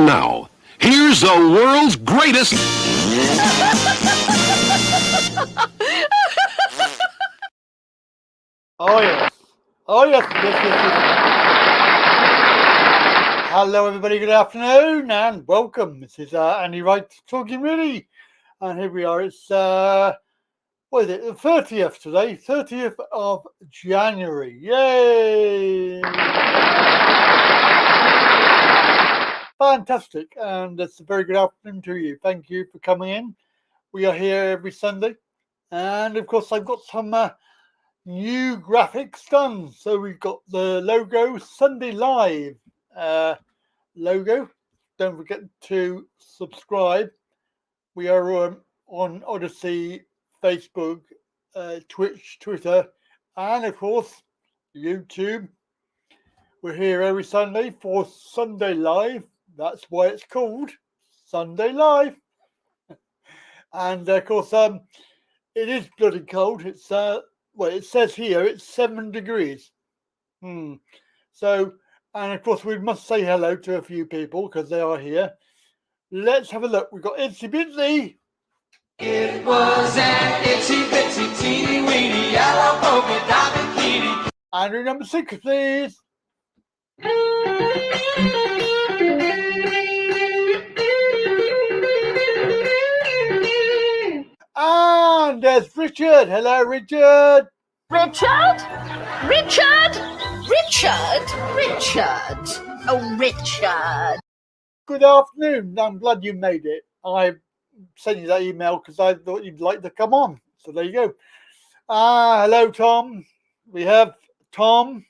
now, here's the world's greatest... Oh, yes. Oh, yes. Hello, everybody. Good afternoon and welcome. This is Andy Wright talking really. And here we are. It's, what is it? The 30th today. 30th of January. Yay! Fantastic. And it's a very good afternoon to you. Thank you for coming in. We are here every Sunday. And, of course, I've got some... new graphics done. So we've got the logo Sunday Live logo. Don't forget to subscribe. We are on Odyssey, Facebook, Twitch, Twitter, and of course YouTube. We're here every Sunday for Sunday Live. That's why it's called Sunday Live. And of course it is bloody cold. It's well, it says here it's 7 degrees. So, and of course, we must say hello to a few people because they are here. Let's have a look. We've got Itsy Bitsy. It was an itsy bitsy teeny weeny yellow polka dot bikini. Andrew number 6, please. And there's Richard. Hello, Richard. Richard? Oh, Richard. Good afternoon. I'm glad you made it. I sent you that email because I thought you'd like to come on. So there you go. Hello, Tom. We have Tom.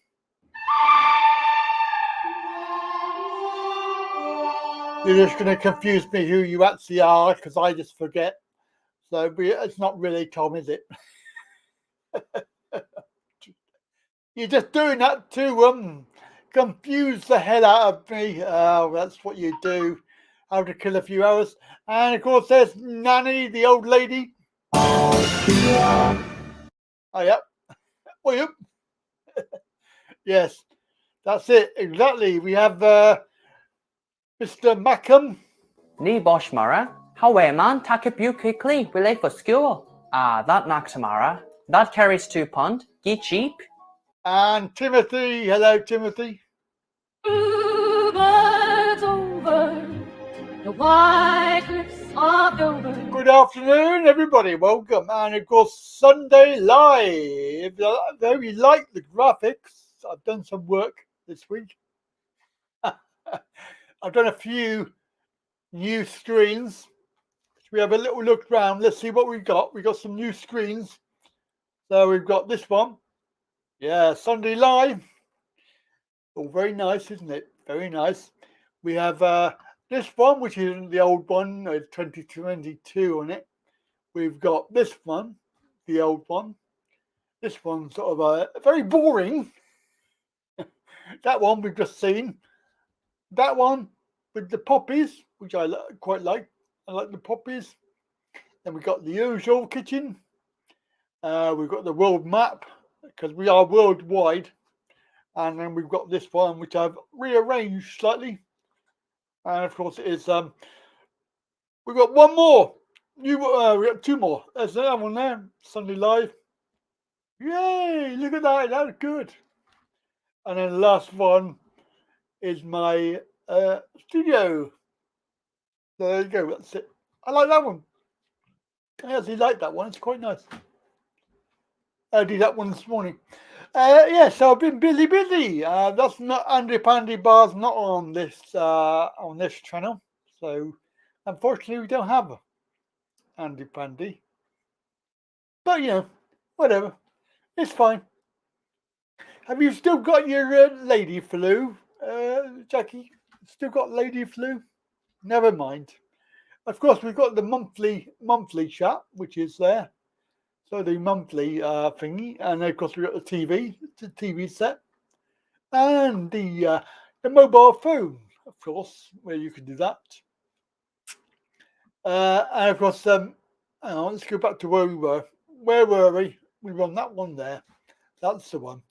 You're just going to confuse me who you actually are because I just forget. So it's not really Tom, is it? You're just doing that to confuse the hell out of me. That's what you do. How to kill a few hours. And of course there's Nanny, the old lady. Oh, yep. Oh, yep. Yes, that's it. Exactly. We have Mr. Mackham. Ni bosh mara. How man take up you quickly, we late for school. That Naxamara. That carries 2 pund. Get cheap. And Timothy. Hello, Timothy. Over the white cliffs of Dover. Good afternoon, everybody. Welcome. And of course, Sunday Live. I very like the graphics. I've done some work this week. I've done a few new screens. We have a little look around. Let's see what we've got. We've got some new screens. So we've got this one. Yeah, Sunday Live. Oh, very nice, isn't it? Very nice. We have this one, which isn't the old one. It's 2022 on it. We've got this one, the old one. This one's sort of very boring. That one we've just seen. That one with the poppies, which I quite like. I like the poppies. Then we've got the usual kitchen. We've got the world map because we are worldwide. And then we've got this one, which I've rearranged slightly. And of course, it is. We've got one more. We got 2 more. There's another one there. Sunday Live. Yay! Look at that. That's good. And then the last one is my studio. So there you go. That's it. I like that one. I actually like that one. It's quite nice. I did that one this morning. Yeah, so I've been busy. That's not Andy Pandy Bar's not on this channel. So unfortunately we don't have Andy Pandy. But you know, whatever. It's fine. Have you still got your lady flu, Jackie? Still got lady flu? Never mind. Of course, we've got the monthly chat, which is there. So the monthly thingy, and of course we've got the TV set, and the mobile phone, of course, where you can do that. And of course, hang on, let's go back to where we were. Where were we? We were on that one there. That's the one.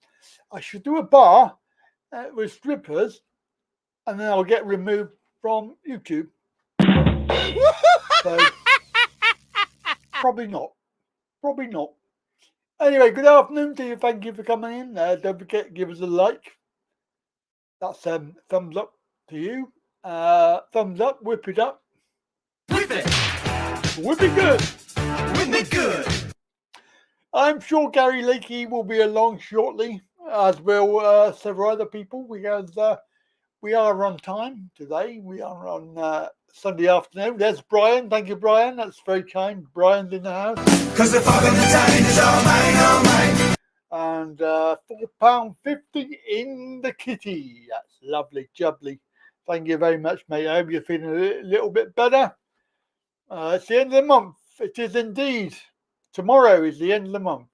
I should do a bar with strippers, and then I'll get removed from YouTube. So, probably not. Probably not. Anyway, good afternoon to you. Thank you for coming in. Don't forget to give us a like. That's thumbs up to you. Thumbs up, whip it up. Whip it, Whip it good. whip it good. I'm sure Gary Lakey will be along shortly, as will several other people, because we are on time today. We are on Sunday afternoon. There's Brian. Thank you, Brian. That's very kind. Brian's in the house. Cause the fog on the time is all mine, all mine. And £4.50 in the kitty. That's lovely, jubbly. Thank you very much, mate. I hope you're feeling a little bit better. It's the end of the month. It is indeed. Tomorrow is the end of the month.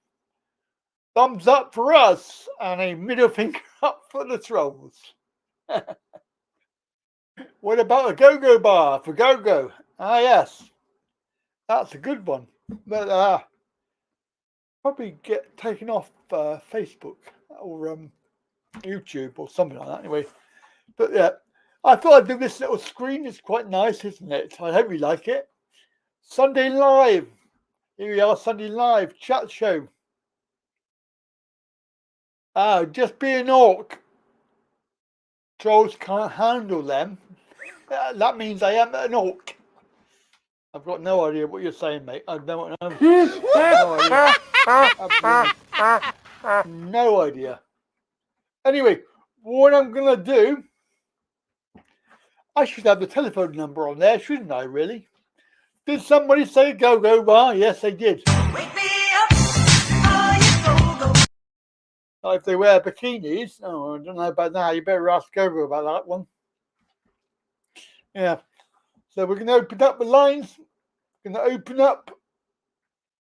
Thumbs up for us and a middle finger up for the trolls. What about a go-go bar for go-go? Ah, yes. That's a good one. But probably get taken off Facebook or YouTube or something like that anyway. But yeah, I thought I'd do this little screen. It's quite nice, isn't it? I hope you like it. Sunday Live. Here we are, Sunday Live chat show. Just be an orc. Trolls can't handle them. That means I am an orc. I've got no idea what you're saying, mate. I don't know. No idea. Absolutely. No idea. Anyway, what I'm going to do, I should have the telephone number on there, shouldn't I, really? Did somebody say go-go bar? Yes, they did. Wake me up before you go, go. If they wear bikinis, oh, I don't know about that. You better ask Gogo about that one. Yeah. So we're going to open up the lines. We're going to open up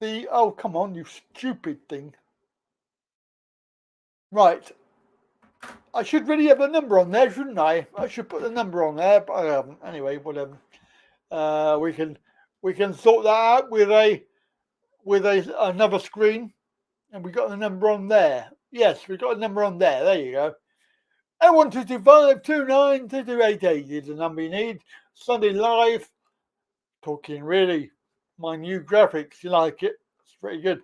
the... Oh, come on, you stupid thing. Right. I should really have the number on there, shouldn't I? I should put the number on there, but I haven't. Anyway, whatever. We can sort that out with another screen. And we got the number on there. Yes, we got a number on there. There you go. 01225292288 is the number you need. Sunday Live. Talking really my new graphics. You like it? It's pretty good.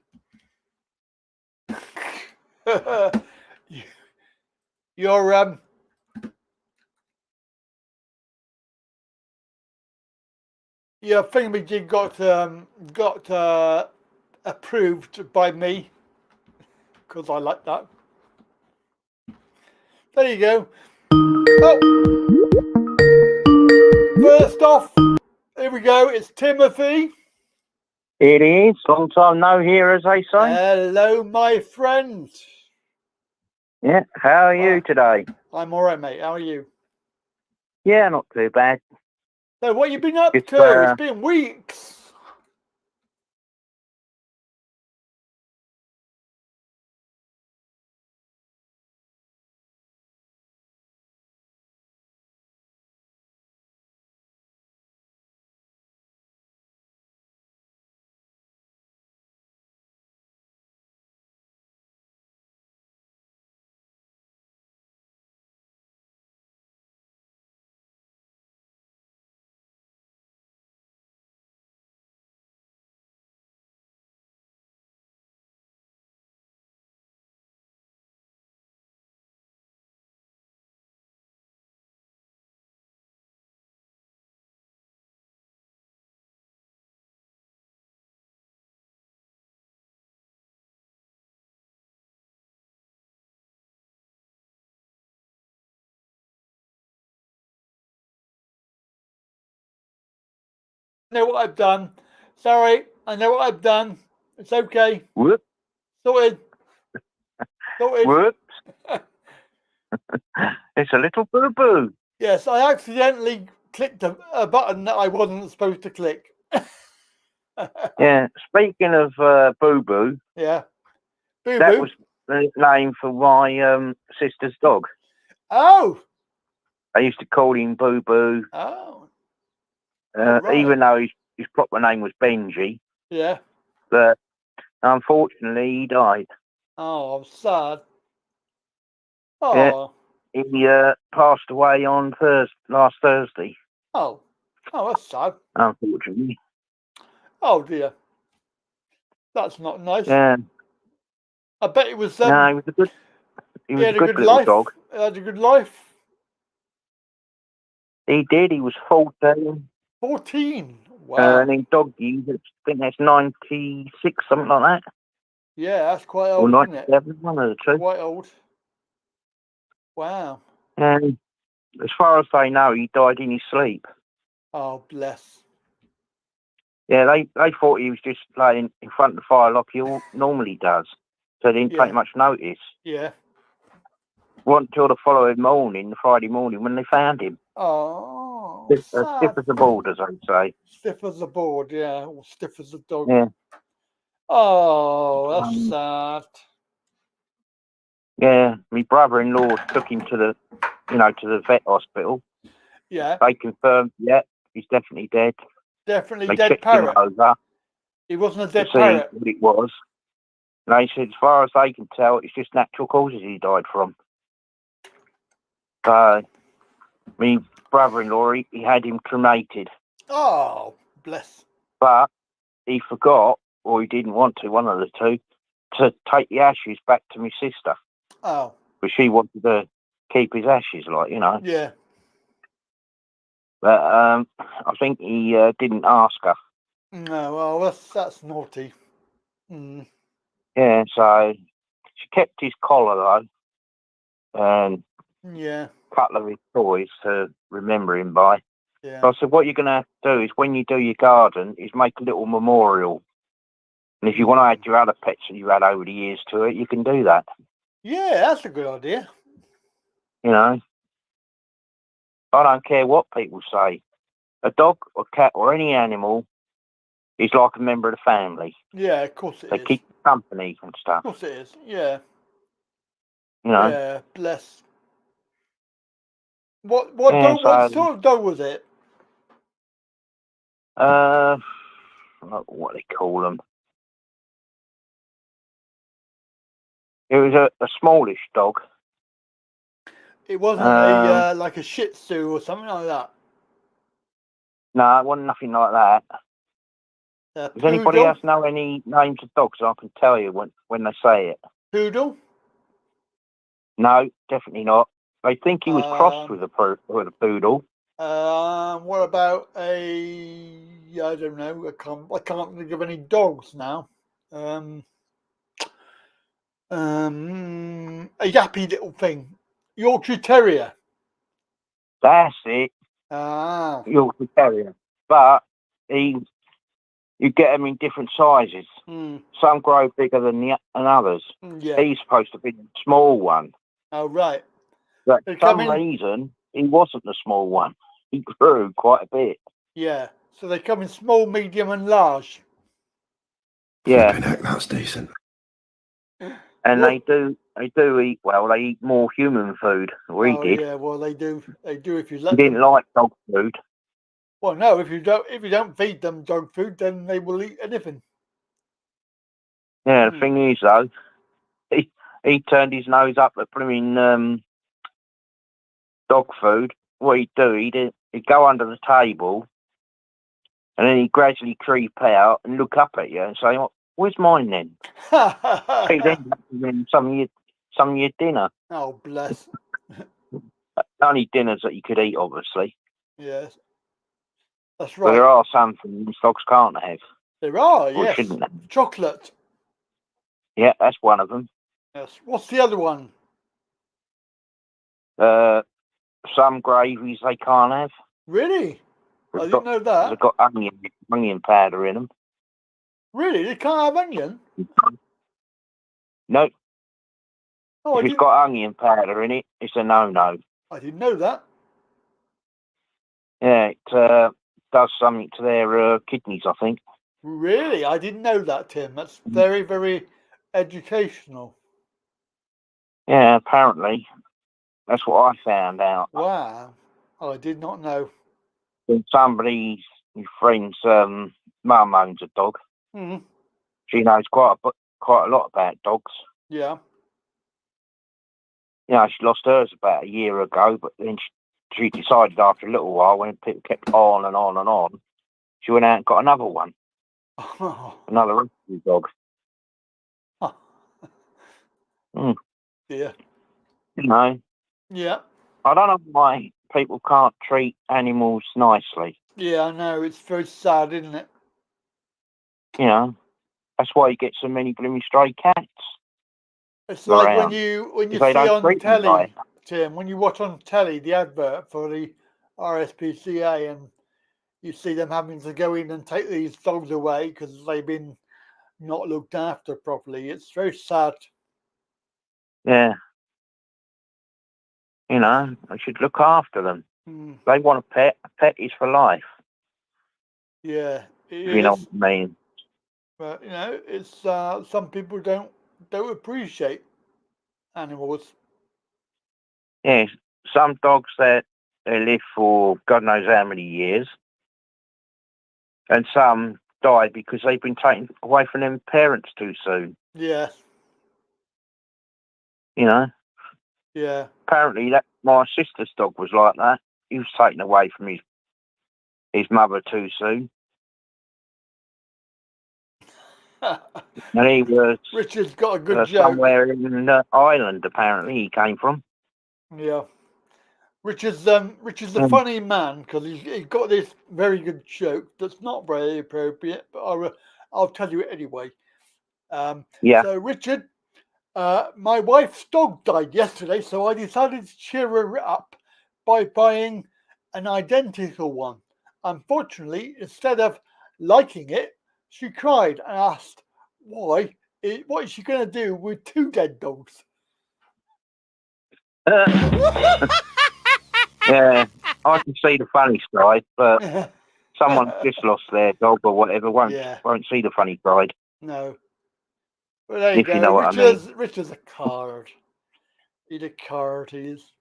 Your thingamajig got approved by me because I like that. There you go. Oh. First off, here we go. It's Timothy. It is. Long time no hear, as they say. Hello, my friend. Yeah. How are you today? I'm all right, mate. How are you? Yeah, not too bad. So, what you been up It's, to? It's been weeks. I know what I've done. Sorry, I know what I've done. It's okay. Whoop. Sorted. Sorted. Whoops. It's a little boo-boo. Yes, I accidentally clicked a button that I wasn't supposed to click. Yeah. Speaking of boo-boo, Yeah. Boo that boo. was the name for my sister's dog. Oh. I used to call him Boo-boo, Oh. Right. even though his proper name was Benji. Yeah. But unfortunately, he died. Oh, I'm sad. Oh. Yeah. he passed away on last Thursday, Oh, that's sad. unfortunately. Oh dear, that's not nice. Yeah. I bet it was. No, he was a good. He He was had a a good good little life. dog. He had a good life. He did. He was 14. 14. Wow. And in dog years, I think that's 96, something like that. Yeah, that's quite Or old, isn't it? 97, one of the two. Quite old. Wow. And as far as they know, he died in his sleep. Oh, bless. Yeah, they thought he was just laying in front of the fire like he normally does. So they didn't Yeah. take much notice. Yeah. Wasn't until the following morning, the Friday morning, when they found him. Oh, Stiff sad. as a board, as they say. Stiff as a board, yeah. Or stiff as a dog. Yeah. Oh, that's sad. Yeah, my brother-in-law took him to the vet hospital. Yeah. They confirmed, yeah, he's definitely dead. Definitely They dead checked parrot. him over He wasn't a to dead see parrot. what it was. And they said, as far as they can tell, it's just natural causes he died from. So, my brother-in-law, he had him cremated. Oh, bless. But he forgot, or he didn't want to, one of the two, to take the ashes back to my sister. Oh, But she wanted to keep his ashes, yeah. But I think he didn't ask her. No, well, that's naughty. Mm. Yeah, so she kept his collar, though, and Yeah, a couple of his toys to remember him by. yeah. So I said, what you're going to have to do is, when you do your garden, is make a little memorial. And if you want to add your other pets that you've had over the years to it, you can do that. Yeah, that's a good idea. I don't care what people say. A dog or cat or any animal is like a member of the family. Yeah, of course it They is. keep company and stuff. Of course it is. Yeah. You know. Yeah, bless. What Yeah, dog? What so, sort of dog was it? what they call them. It was a smallish dog. It wasn't a like a Shih Tzu or something like that. No, it wasn't nothing like that. Does anybody Poodle? else know any names of dogs? I can tell you when they say it. Poodle? No, definitely not. They think he was crossed with a poodle. What about I don't know. I can't think of any dogs now. A yappy little thing. Yorkshire Terrier. That's it. Ah. Yorkshire Terrier. But you get them in different sizes. Mm. Some grow bigger than others. Yeah. He's supposed to be a small one. Oh, right. But They for some come in- reason, he wasn't a small one. He grew quite a bit. Yeah. So they come in small, medium, and large. Yeah. Flipping heck, that's decent. And What? they do eat well. They eat more human food. Or he did. Yeah. Well, they do. They do if you He let didn't them. like dog food. Well, no. If you don't feed them dog food, then they will eat anything. Yeah, the thing is, though, he turned his nose up at blooming dog food. What he'd do, he'd go under the table, and then he'd gradually creep out and look up at you and say, "Where's mine then?" He'd end up with some of your dinner. Oh, bless. Only dinners that you could eat, obviously. Yes. That's But there right. are some things dogs can't have, There are, or yes. shouldn't have. Chocolate. Yeah, that's one of them. Yes. What's the other one? Some gravies they can't have. Really? I They've didn't know that. They've got onion powder in them. Really? They can't have onion? No, Oh, if it's got onion powder in it, it's a no-no. I didn't know that. Yeah, it does something to their kidneys, I think. Really? I didn't know that, Tim. That's very, very educational. Yeah, apparently. That's what I found out. Wow. I did not know. When somebody's friend's mum owns a dog. Mm. She knows quite a lot about dogs. Yeah. You know, she lost hers about a year ago, but then she decided after a little while, when people kept on and on and on, she went out and got another one, another rescue dog. Yeah. You know, Yeah. I don't know why people can't treat animals nicely. Yeah, I know. It's very sad, isn't it? You know, that's why you get so many blooming stray cats. It's like when around. you If they see don't on treat them right. telly, Tim, when you watch on telly the advert for the RSPCA and you see them having to go in and take these dogs away because they've been not looked after properly. It's very sad. Yeah. You know, I should look after them. Mm, They want a pet. A pet is for life. yeah, it If you know is. what I mean. But you know, it's some people don't appreciate animals. Yeah, some dogs that they live for God knows how many years, and some die because they've been taken away from their parents too soon. Yeah, You know, yeah. apparently that my sister's dog was like that. He was taken away from his mother too soon, and he was Richard's got a good joke. somewhere in Ireland. Apparently, he came from. Yeah. Richard's a funny man because he's got this very good joke that's not very appropriate, but I'll tell you it anyway. Yeah. So Richard, my wife's dog died yesterday, so I decided to cheer her up by buying an identical one. Unfortunately, instead of liking it, she cried and asked why. What is she going to do with two dead dogs? Yeah, I can see the funny side, but someone just lost their dog or whatever won't see the funny side. No. Well, there you If go. you know what I mean. Richard's a card. He's a card, he is.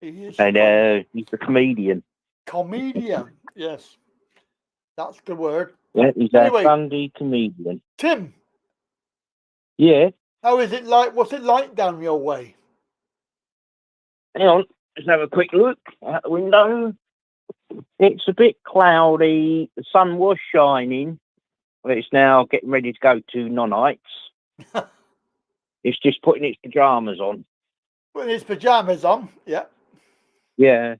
He is I know, he's a comedian. comedian. Yes. That's the word. Yeah, he's Anyway. a Sunday comedian. Tim, Yeah, how is it like? What's it like down your way? hang on, let's have a quick look out the window. It's a bit cloudy. The sun was shining, but it's now getting ready to go to non-nights. It's just putting its pajamas on. With his pajamas on, yeah. Yeah.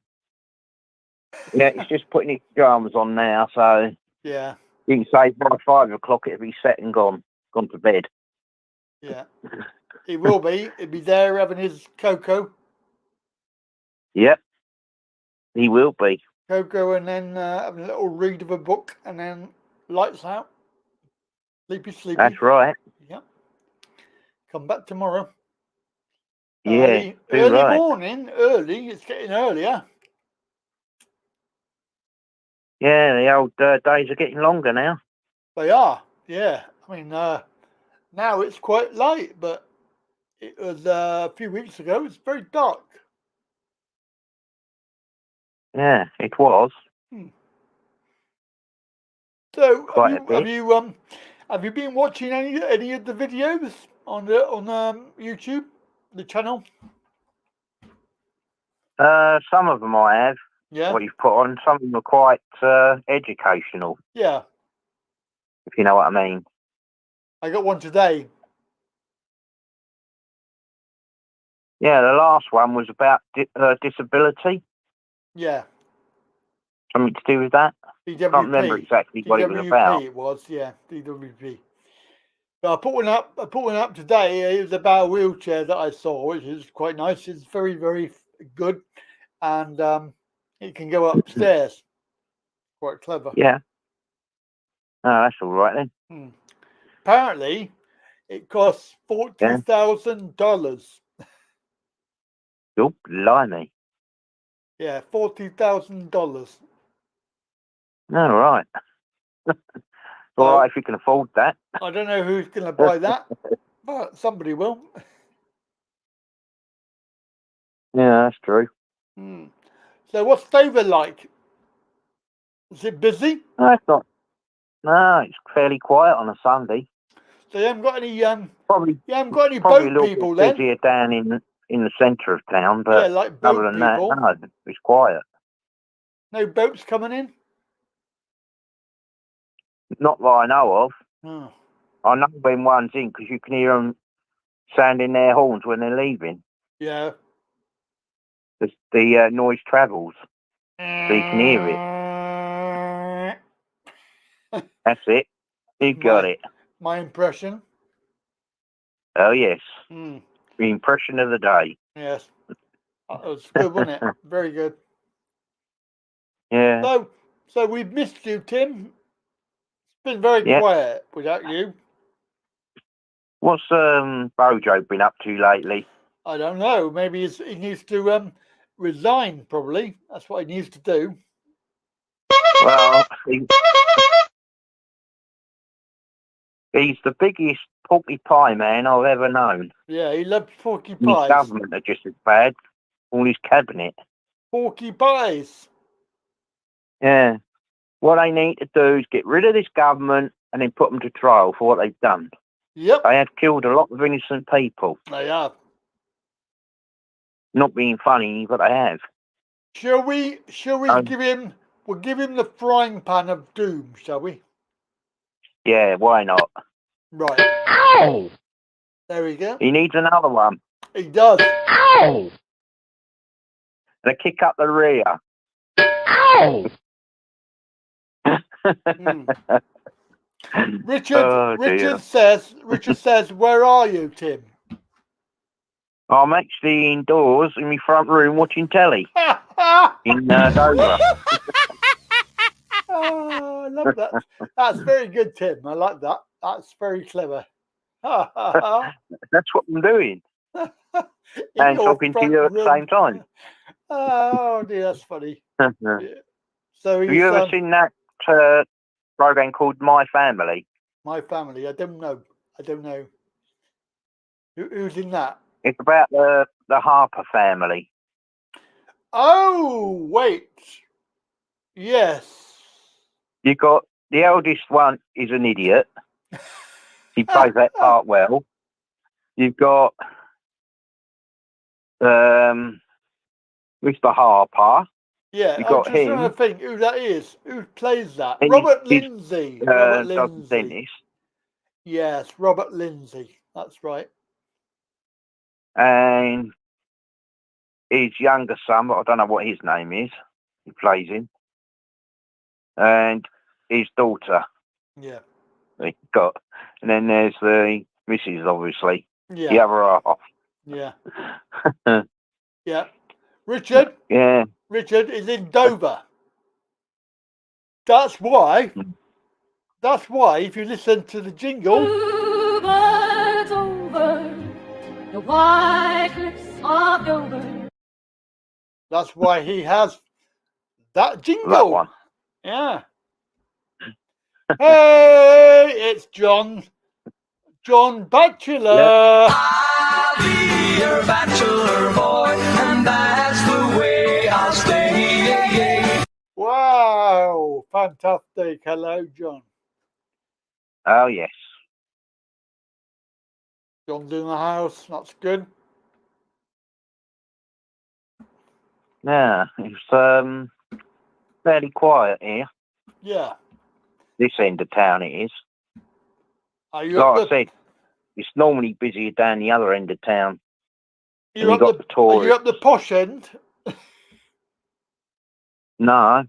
Yeah, it's just putting its pajamas on now, so Yeah, you can say by 5 o'clock it'll be set and gone to bed. yeah. He will be. He'll be there having his cocoa. Yep, he will be. Cocoa and then having a little read of a book and then lights out. Sleepy. That's right. Yeah. Come back tomorrow. Yeah, early morning. Early. It's getting earlier. Yeah, the old days are getting longer now. They are. Yeah. I mean, now it's quite light, but it was a few weeks ago. It's very dark. Yeah, it was. So Quite a bit. have you been watching any of the videos on YouTube, the channel? Some of them I have. Yeah. What you've put on. Some of them are quite educational, Yeah. if you know what I mean. I got one today. Yeah, the last one was about disability. Yeah. Something to do with that. DWP. Can't remember exactly what it was about. It was, yeah, DWP. So I put one up today. It was about a wheelchair that I saw, which is quite nice. It's very, very good, and it can go upstairs. Quite clever. Yeah. Oh, that's all right then. Apparently, it costs $40,000. Oh, blimey. Yeah, $40,000. All right. All right, if you can afford that. I don't know who's going to buy that, but somebody will. Yeah, that's true. So what's David like? Is it busy? No, it's not. No, it's fairly quiet on a Sunday. So you haven't got any Probably you haven't got any probably a boat little people bit then? busier down in in the centre of town, Yeah, but like other boat than that, people. no, it's quiet. No boats coming in? Not that I know of. Oh. I know when one's in because you can hear them sounding their horns when they're leaving. Yeah. The noise travels, so you can hear it. That's it. You got it. My impression. Oh, yes. Mm. The impression of the day. Yes. That was good, wasn't it? Very good. Yeah. So we've missed you, Tim. It's been very Yeah. quiet without you. What's Bojo been up to lately? I don't know. Maybe he needs to resign, probably. That's what he needs to do. Well, he's the biggest porky pie man I've ever known. Yeah, he loves porky And his pies. government are just as bad. All his cabinet. Porky pies. Yeah. What they need to do is get rid of this government and then put them to trial for what they've done. Yep, They have killed a lot of innocent people. they have. Not being funny, but they have. Shall we give him? We'll give him the frying pan of doom, shall we? Yeah, why not? Right. Ow! There we go. He needs another one. He does. Ow! To kick up the rear. Ow! Mm. Richard. Oh, dear. Richard says, "Where are you, Tim?" I'm actually indoors in my front room watching telly Oh, in Dover. I love that. That's very good, Tim. I like that. That's very clever. That's what I'm doing. In And your talking to front you at the room. same time. Oh dear, that's funny. Have Yeah. So he's you ever seen that program called My Family? My Family. I don't know. Who's in that? It's about the Harper family. Oh, wait. Yes. You got the eldest one is an idiot. He plays that part well. You've got Mr. Harper. Yeah, You I'm got just trying to him. think who that is. Who plays that? And Robert he's, Lindsay. does Robert the Lindsay. dentist. Yes, Robert Lindsay. That's right. And his younger son, but I don't know what his name is. He plays him. And his daughter. Yeah. They got. And then there's the missus, obviously. Yeah. The other half. Yeah. Yeah. Richard. Yeah. Richard is in Dover. That's why. If you listen to the jingle. Dover's over the white cliffs of Dover. That's why he has that jingle. That one. Yeah. Hey, it's John Bachelor. I'll be your bachelor boy, and that's the way I'll stay. Yeah, yeah. Wow, fantastic. Hello, John. Oh, yes. John's in the house. That's good. Yeah. It's fairly quiet here. Yeah. This end of town it is. Are you Like up I said, it's normally busier down the other end of town. you you up got the, the are you tourists. up the posh end? No.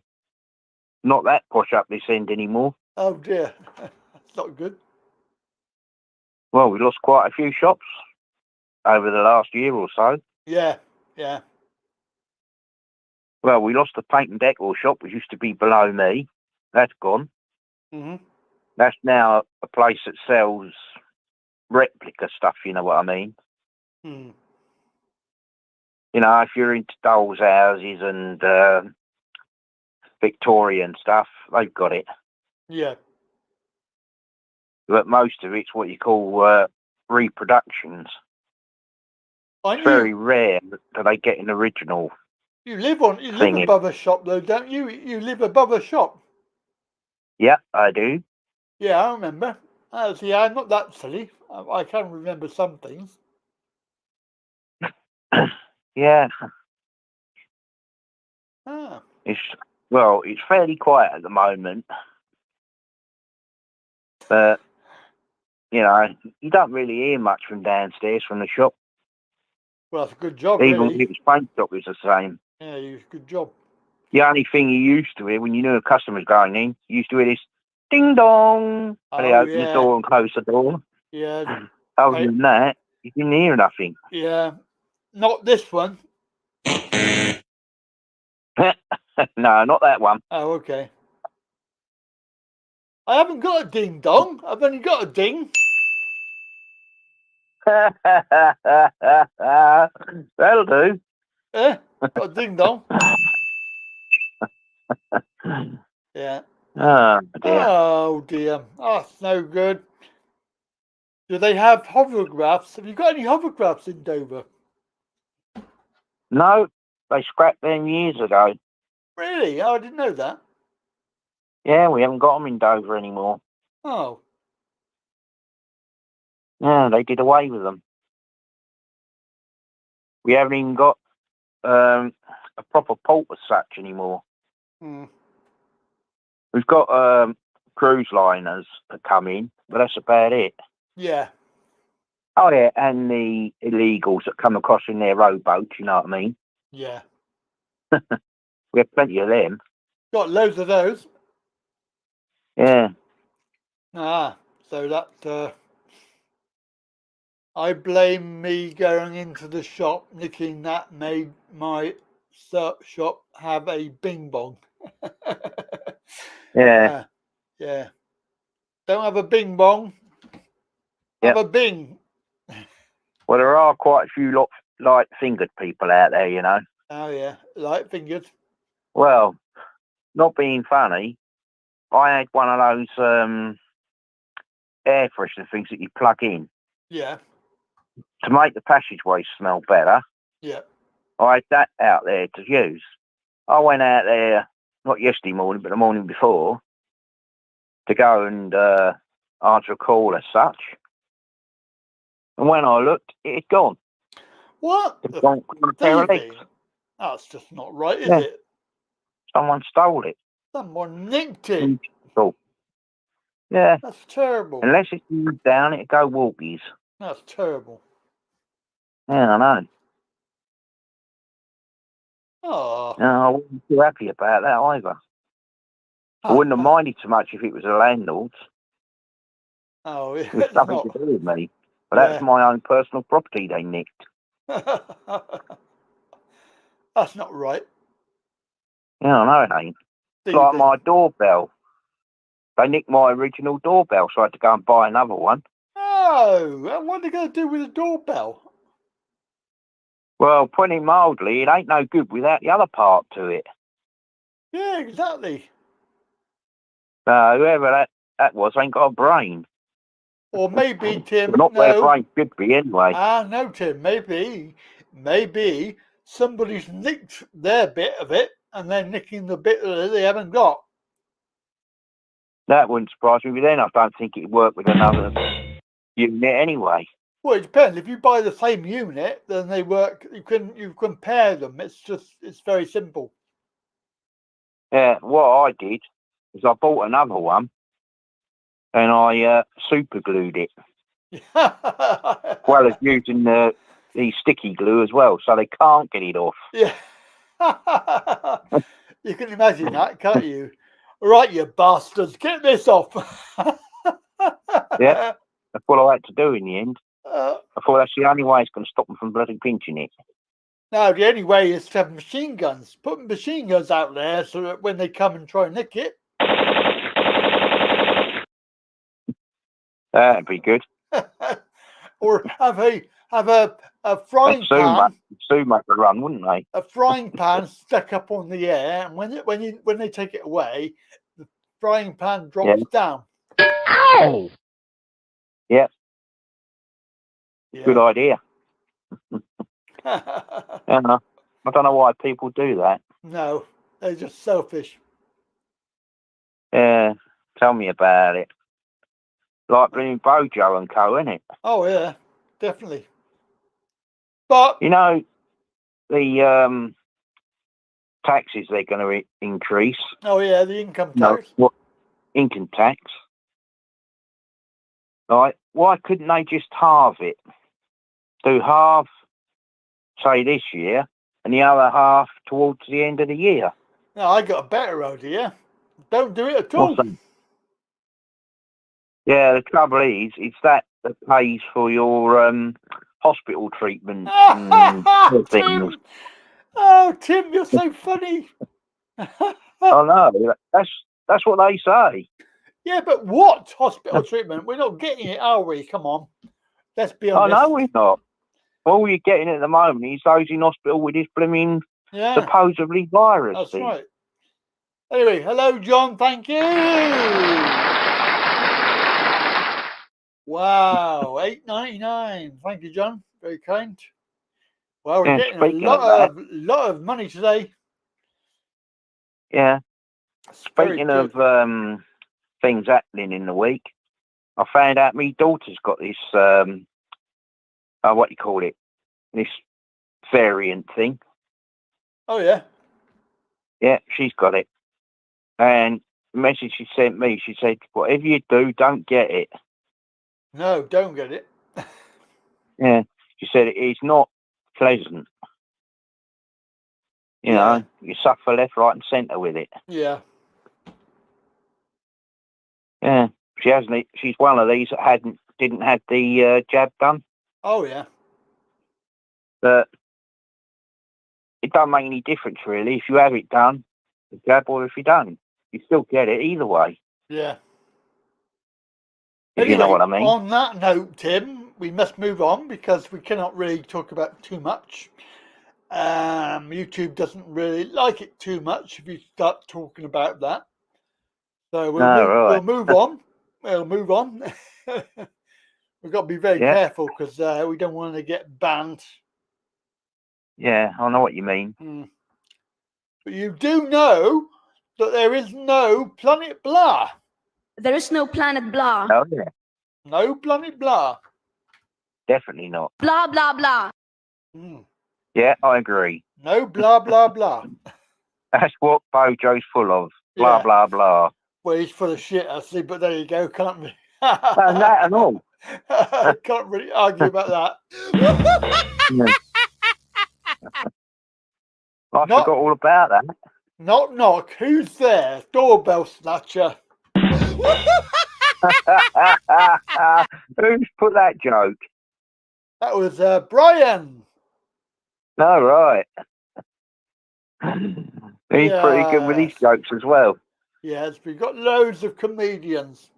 Not that posh up this end anymore. Oh dear. That's not good. Well, we lost quite a few shops over the last year or so. Yeah. Yeah. Well, we lost the paint and decor shop, which used to be below me. That's gone. Hmm. That's now a place that sells replica stuff, you know what I mean? Hmm. You know, if you're into dolls' houses and Victorian stuff, they've got it. Yeah. But most of it's what you call reproductions. Aren't It's very rare that they get an original. you live thing in- above a shop though, don't you? You live above a shop. Yeah, I do. Yeah, I remember. See, I'm not that silly. I can remember some things. Yeah, Ah. it's fairly quiet at the moment, but you know, you don't really hear much from downstairs from the shop. Well, that's a good job, Even really. if it's paint shop, it's the same. Yeah, you good job. The only thing you used to hear when you knew a customer's going in, you used to hear this ding dong. And they Oh, open the yeah. door and close the door. Yeah. Other than that, you didn't hear nothing. Yeah. Not this one. No, not that one. Oh, okay. I haven't got a ding dong. I've only got a ding. That'll do. Eh? Got a ding dong. Yeah. Oh, dear. Oh, dear. Oh, that's no good. Do they have hovercrafts? Have you got any hovercrafts in Dover? No, they scrapped them years ago. Really? Oh, I didn't know that. Yeah, we haven't got them in Dover anymore. Oh. Yeah, they did away with them. We haven't even got a proper port as such anymore. Hmm. We've got cruise liners that come in, but that's about it. Yeah. Oh, yeah, and the illegals that come across in their rowboats, you know what I mean? Yeah. We have plenty of them. Got loads of those. Yeah. Ah, so that I blame me going into the shop, nicking that made my shop have a bing bong. Yeah. Yeah. Don't have a bing bong. Have a bing. Well, there are quite a few light-fingered people out there, you know. Oh, yeah. Light fingered. Well, not being funny, I had one of those air freshener things that you plug in Yeah. to make the passageway smell better. Yeah. I had that out there to use. I went out there, not yesterday morning, but the morning before, to go and answer a call as such. And when I looked, it had gone. What? It had gone from a pair of legs. Thieving? That's just not right, is Yeah. it? Someone stole it. Someone nicked it. Cool. Yeah. That's terrible. Unless it's moved down, it'd go walkies. That's terrible. Yeah, I know. Oh. No, I wasn't too happy about that either. I wouldn't have minded so much if it was a landlord's. Oh, yeah. It was It's nothing not. to do with me. But that's my own personal property they nicked. That's not right. Yeah, I know it ain't. It's like my doorbell. They nicked my original doorbell, so I had to go and buy another one. Oh, what are they going to do with a doorbell? Well, putting it mildly, it ain't no good without the other part to it. Yeah, exactly. Whoever that was ain't got a brain. Or maybe, Tim, Not where brain should be, anyway. No, Tim, maybe somebody's nicked their bit of it and they're nicking the bit that they haven't got. That wouldn't surprise me, but then I don't think it'd work with another unit anyway. Well, it depends. If you buy the same unit, then they work. You compare them. It's very simple. Yeah, what I did is I bought another one and I super glued it. Well as using the sticky glue as well, so they can't get it off. Yeah. You can imagine that, can't you? Right, you bastards, get this off. Yeah, that's what I had to do in the end. I thought that's the only way it's going to stop them from bloody pinching it. No, the only way is to have machine guns. Put machine guns out there so that when they come and try and nick it. That'd be good. Or have a frying pan. Soon make a run, wouldn't they? A frying pan stuck up on the air, and when they take it away, the frying pan drops down. Ow! Yeah. Yeah. Good idea. I don't know why people do that. No, they're just selfish. Yeah, tell me about it. Like being Bojo and co, isn't it? Oh yeah, definitely. But you know, the taxes they're going to increase. Oh yeah, the income No, tax. what income tax? Right? Why couldn't they just halve it? Do half, say this year, and the other half towards the end of the year. No, I got a better idea. Don't do it at all. What's that? Yeah, the trouble is, it's that pays for your hospital treatment and things. Tim! Oh, Tim, you're so funny. I know. That's what they say. Yeah, but what hospital treatment? We're not getting it, are we? Come on. Let's be I honest. know we're not. All you're getting at the moment is those in hospital with this blooming Yeah, supposedly virus that's thing. right. Anyway, hello, John. Thank you. Wow, $8.99. Thank you, John. Very kind. Well, we're Yeah, getting a speaking of that. lot of money today. Yeah. It's very Speaking good. of things happening in the week, I found out my daughter's got this, what do you call it? This variant thing. Oh yeah. Yeah, she's got it. And the message she sent me, she said, whatever you do, don't get it. No, don't get it. Yeah. She said it is not pleasant. You know, you suffer left, right, and centre with it. Yeah. Yeah. She hasn't. She's one of these that didn't have the jab done. Oh yeah. But it don't make any difference really if you have it done, the jab, or if you don't. You still get it either way. Yeah. If you know what I mean. On that note, Tim, we must move on because we cannot really talk about too much. YouTube doesn't really like it too much if you start talking about that. So we'll move on. We'll move on. We've got to be very careful because we don't want to get banned. Yeah, I know what you mean. But you do know that there is no Planet Blah. There is no planet blah. Oh yeah. No Planet Blah. Definitely not. Blah, blah, blah. Yeah, I agree. No blah, blah, blah. That's what Bojo's full of. Blah, blah, blah. Well, he's full of shit, actually, but there you go, can't we? And that and all. Can't really argue about that. I forgot all about that. Knock, knock. Who's there? Doorbell snatcher. Who's put that joke? That was Brian. No, right. He's pretty good with his jokes as well. Yes, we've got loads of comedians.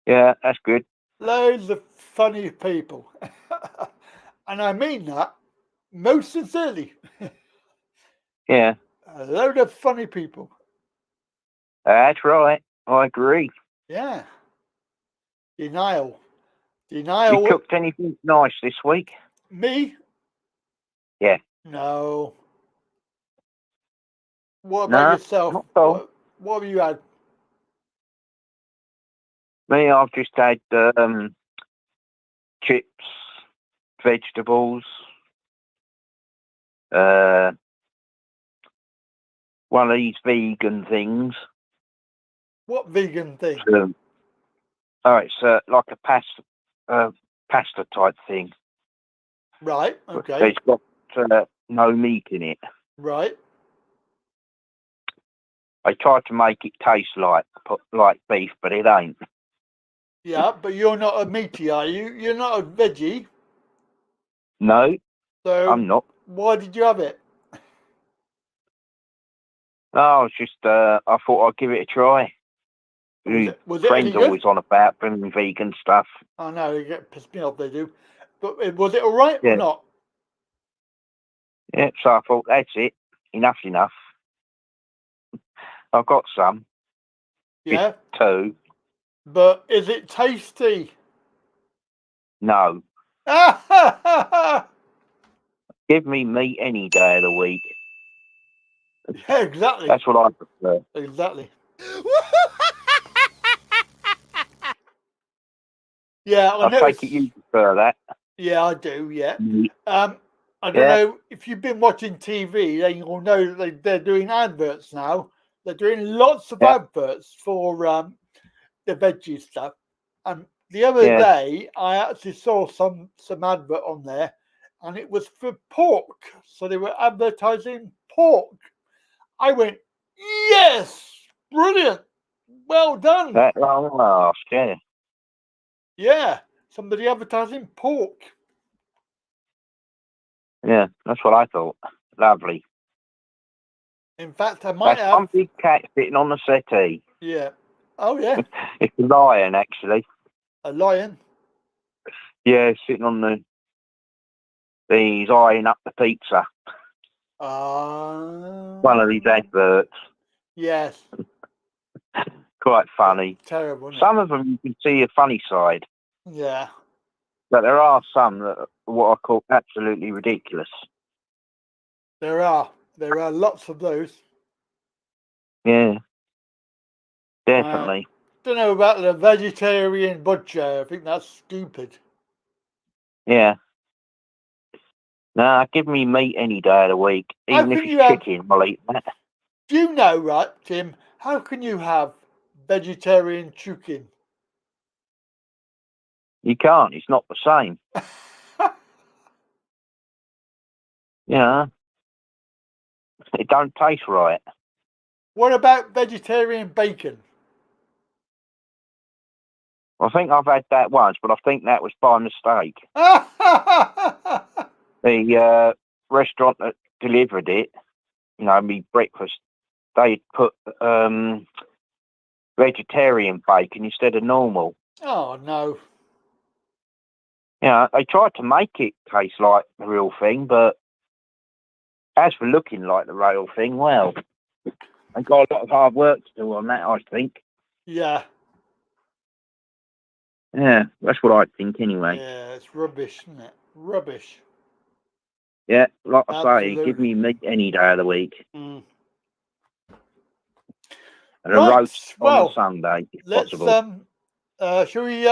Yeah, that's good. Loads of funny people. And I mean that most sincerely. Yeah. A load of funny people. That's right. I agree. Yeah. Denial. You cooked anything nice this week? Me? Yeah. No. What about yourself? Not so. What have you had? Me, I've just had chips, vegetables, one of these vegan things. What vegan thing? It's like a pasta type thing. Right, okay. It's got no meat in it. Right. I tried to make it taste like beef, but it ain't. Yeah, but you're not a meaty, are you? You're not a veggie. No, So I'm not. why did you have it? No, it's just I thought I'd give it a try. Was it Friends any good? always on about bringing vegan stuff. I know, they get pissed me off, they do. But was it all right or not? Yeah, so I thought, that's it. Enough's enough. I've got some. Yeah. Just 2. But is it tasty? No. Give me meat any day of the week. Yeah, exactly. That's what I prefer. Exactly. Yeah, I take it you prefer that. Yeah, I do, yeah. Meat. I don't know if you've been watching TV, then you'll know that they're doing adverts now. They're doing lots of adverts for the veggie stuff. And the other day, I actually saw some advert on there, and it was for pork. So they were advertising pork. I went, yes, brilliant, well done. That long last, yeah. Yeah, somebody advertising pork. Yeah, that's what I thought. Lovely. In fact, I might That's have. one big cat sitting on the settee. Yeah. Oh, yeah. It's a lion, actually. A lion. Yeah, sitting on the. He's eyeing up the pizza. One of these adverts. Yes. Quite funny. Terrible. Isn't Some of them you can see a funny side, it? Yeah. but there are some that are what I call absolutely ridiculous. There are lots of those. Yeah, definitely. Don't know about the vegetarian butcher. I think that's stupid. Yeah. Nah, give me meat any day of the week. Even if it's chicken, I'll eat that. Do you know, right, Tim? How can you have vegetarian chicken? You can't. It's not the same. Yeah. It don't taste right. What about vegetarian bacon? I think I've had that once, but I think that was by mistake. The restaurant that delivered it, you know, me breakfast, they put vegetarian bacon instead of normal. Oh, no. Yeah, they tried to make it taste like the real thing, but as for looking like the real thing, well, they got a lot of hard work to do on that, I think. Yeah. Yeah, that's what I think anyway. Yeah, it's rubbish, isn't it? Rubbish. Yeah, like I Absolutely. say, give me meat any day of the week. Mm. And a roast on a Sunday, if possible. Shall we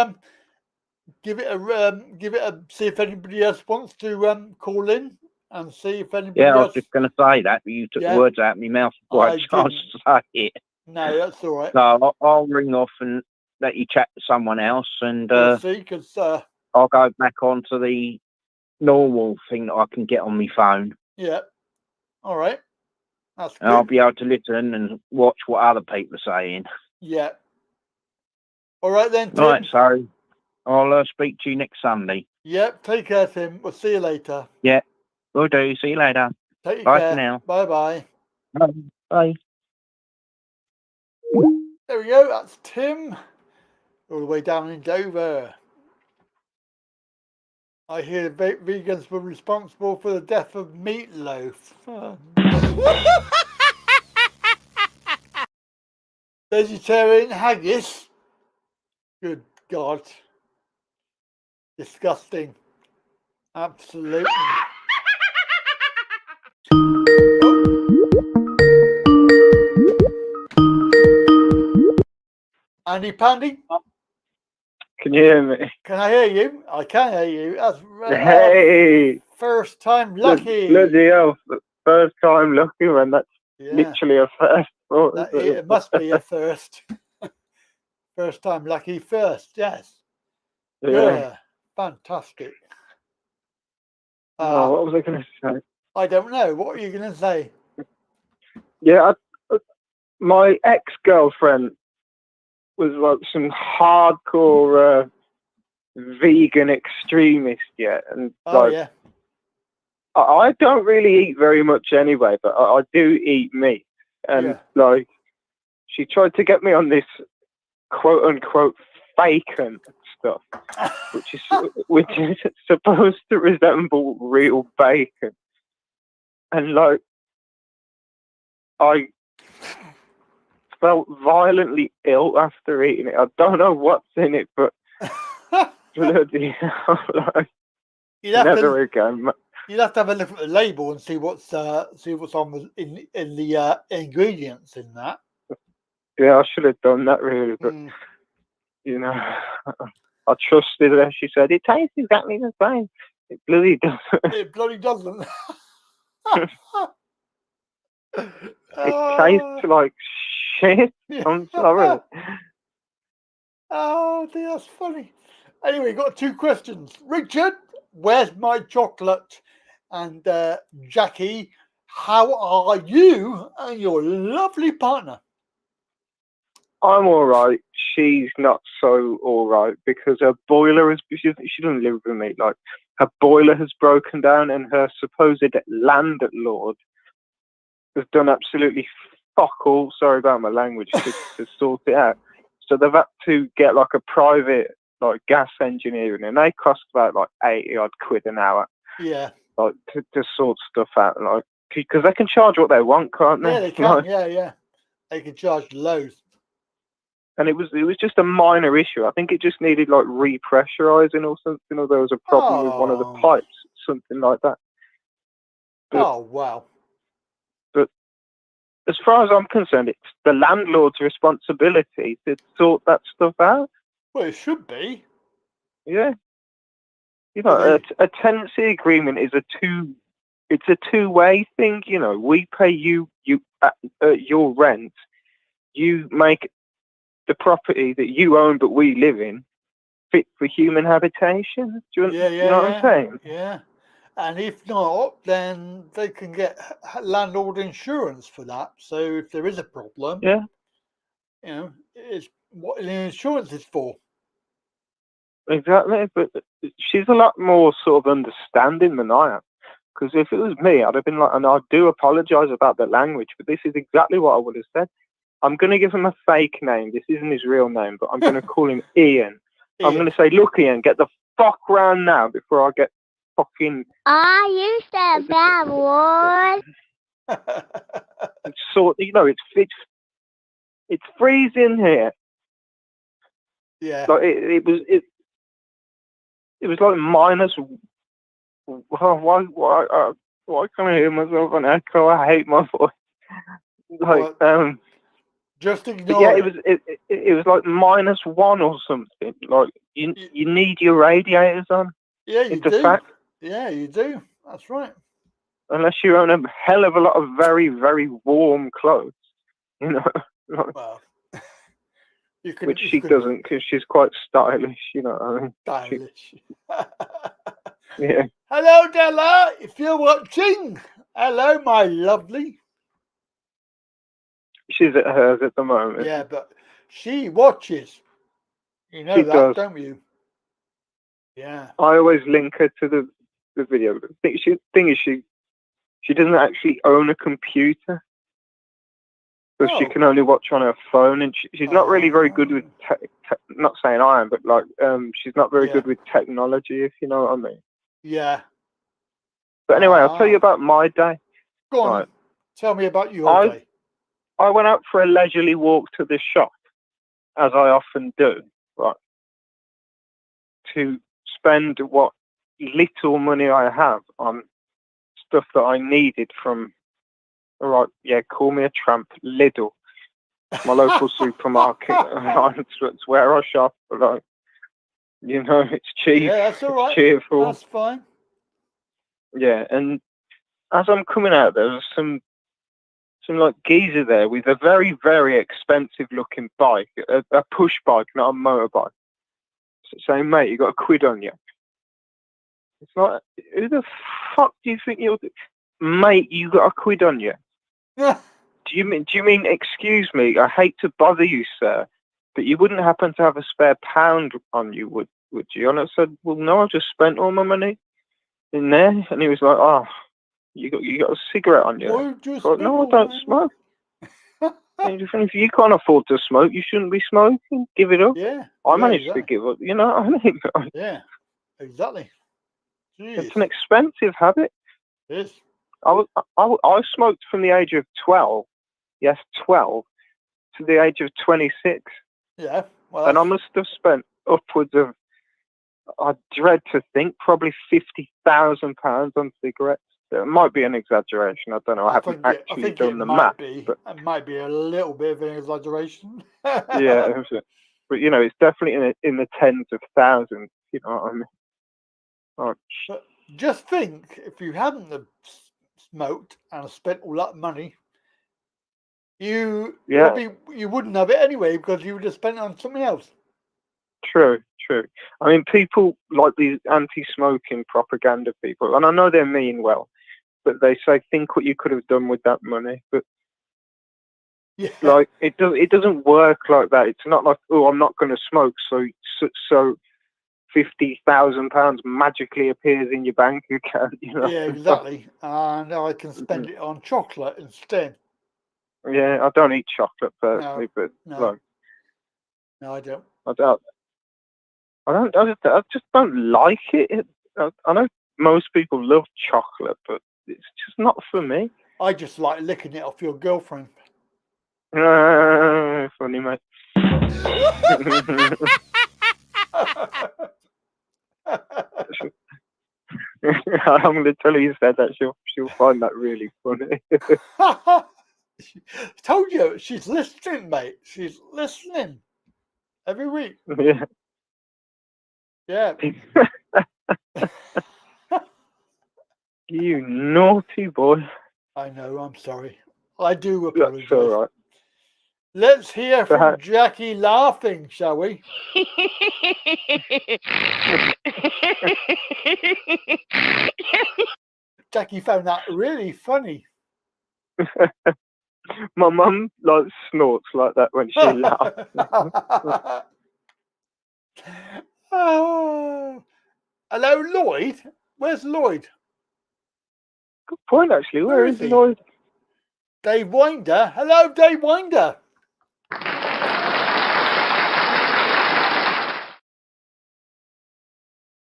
give it a see if anybody else wants to call in and see if anybody else... I was just going to say that, but you took the words out of my mouth before I had a chance to say it. No, that's all right. So I'll ring off and let you chat to someone else, and see, because I'll go back onto the normal thing that I can get on my phone. Yeah. All right. That's good. And I'll be able to listen and watch what other people are saying. Yeah. All right then, Tim. All right, so I'll speak to you next Sunday. Yep. Take care, Tim. We'll see you later. Yeah. Will do. See you later. Take Bye care. for now. Bye-bye. Bye. There we go. That's Tim. All the way down in Dover. I hear the vegans were responsible for the death of Meatloaf. Vegetarian haggis. Good God. Disgusting. Absolutely. Andy Pandy? Can you hear me? Can I hear you? I can hear you. That's Hey! First time lucky. Bloody hell. First time lucky, man. That's literally a first. It must be a first. First time lucky first, yes. Yeah. Fantastic. What was I going to say? I don't know. What are you going to say? Yeah, my ex-girlfriend was like some hardcore vegan extremist, and I don't really eat very much anyway, but I do eat meat, and like she tried to get me on this quote unquote bacon stuff, which is supposed to resemble real bacon, and like I felt violently ill after eating it. I don't know what's in it, but bloody hell, like, never again. You'd have to have a look at the label and see what's on in the ingredients in that. Yeah, I should have done that really, but you know, I trusted her. She said it tastes exactly the same. It bloody doesn't. It bloody doesn't. It tastes like shit. I'm sorry. Oh dear, that's funny. Anyway, got 2 questions. Richard, where's my chocolate? And Jackie, how are you and your lovely partner? I'm all right. She's not so all right because her boiler is. She doesn't live with me. Like, her boiler has broken down, and her supposed landlord has done absolutely fuck all. Sorry about my language to sort it out. So they've had to get like a private like gas engineering, and they cost about like 80 odd quid an hour. Yeah. Like to sort stuff out, like because they can charge what they want, can't they? Yeah, they can. Like, Yeah. They can charge loads. and it was just a minor issue. I think it just needed like repressurizing or something, or there was a problem with one of the pipes, something like that. But, wow. But as far as I'm concerned, it's the landlord's responsibility to sort that stuff out. Well, it should be. Yeah. You know, a tenancy agreement is it's a two-way thing. You know, we pay you your rent. You make the property that you own but we live in fit for human habitation. Do you know what I'm saying? Yeah. And if not, then they can get landlord insurance for that. So if there is a problem, Yeah. you know, it's what the insurance is for. Exactly. But she's a lot more sort of understanding than I am. Because if it was me, I'd have been like, and I do apologise about the language, but this is exactly what I would have said. I'm going to give him a fake name. This isn't his real name, but I'm going to call him Ian. I'm going to say, look, Ian, get the fuck round now before I get fucking... I used to bad word. Sort, you know, it's freezing here. Yeah. Like it was like minus... Why can I hear myself an echo? I hate my voice. Like, just ignore yeah, it was like -1 or something. Like you need your radiators on. Yeah, you it's do. A fact. Yeah, you do. That's right. Unless you own a hell of a lot of very, very warm clothes, you know. Like, well, which she doesn't, because she's quite stylish, you know. I mean, stylish. Yeah. Hello, Della. If you're watching, hello, my lovely. She's at hers at the moment. Yeah, but she watches. You know she that, does. don't you? Yeah. I always link her to the video. The thing is, she doesn't actually own a computer. So she can only watch on her phone, and she's not really very good with not saying I am, but like she's not very good with technology, if you know what I mean. Yeah. But anyway, I'll tell you about my day. Go on. Right. Tell me about your day. I went out for a leisurely walk to the shop, as I often do, right, to spend what little money I have on stuff that I needed from, all right, yeah, call me a tramp, Lidl, my local supermarket. It's where I shop, but like, you know, it's cheap. Yeah, that's all right. Cheerful. That's fine. Yeah, and as I'm coming out, there was some like geezer there with a very, very expensive looking bike, a push bike, not a motorbike. Saying, mate, you got £1 on you. It's like, who the fuck do you think you're? Mate, you got £1 on you. Do you mean? Excuse me, I hate to bother you, sir, but you wouldn't happen to have a spare £1 on you, would you? And I said, well, no, I just spent all my money in there. And he was like, oh, you got a cigarette on you? Like, no, I don't smoke. If you can't afford to smoke, you shouldn't be smoking. Give it up. Yeah. I managed to give up. You know what I mean? Yeah. Exactly. Jeez. It's an expensive habit. It is. I smoked from the age of 12. Yes, 12 to the age of 26. Yeah. Well, and I must have spent upwards of, I dread to think, probably £50,000 on cigarettes. It might be an exaggeration. I don't know. I haven't actually done the math. But it might be a little bit of an exaggeration. Yeah, but you know, it's definitely in the tens of thousands. You know what I mean? just think if you hadn't have smoked and spent all that money, you probably you wouldn't have it anyway because you would have spent it on something else. True. I mean, people like these anti-smoking propaganda people, and I know they mean well, but they say think what you could have done with that money. But Yeah. like it doesn't work like that. It's not like, oh, I'm not going to smoke, so £50,000 magically appears in your bank account. You know? Yeah, exactly. And I can spend it on chocolate instead. Yeah, I don't eat chocolate personally, but like, no, I don't. I just don't like it. I know most people love chocolate, but it's just not for me. I just like licking it off your girlfriend. Funny, mate. I'm going to tell her you said that. She'll find that really funny. Told you, she's listening, mate. She's listening every week. Yeah. Yeah. You naughty boy. I know, I'm sorry. I do apologize. That's all right. Let's hear from Jackie laughing, shall we? Jackie found that really funny. My mum like snorts like that when she laughs. Oh. Hello, Lloyd. Where's Lloyd? Good point, actually. Where is Lloyd? Dave Winder. Hello, Dave Winder.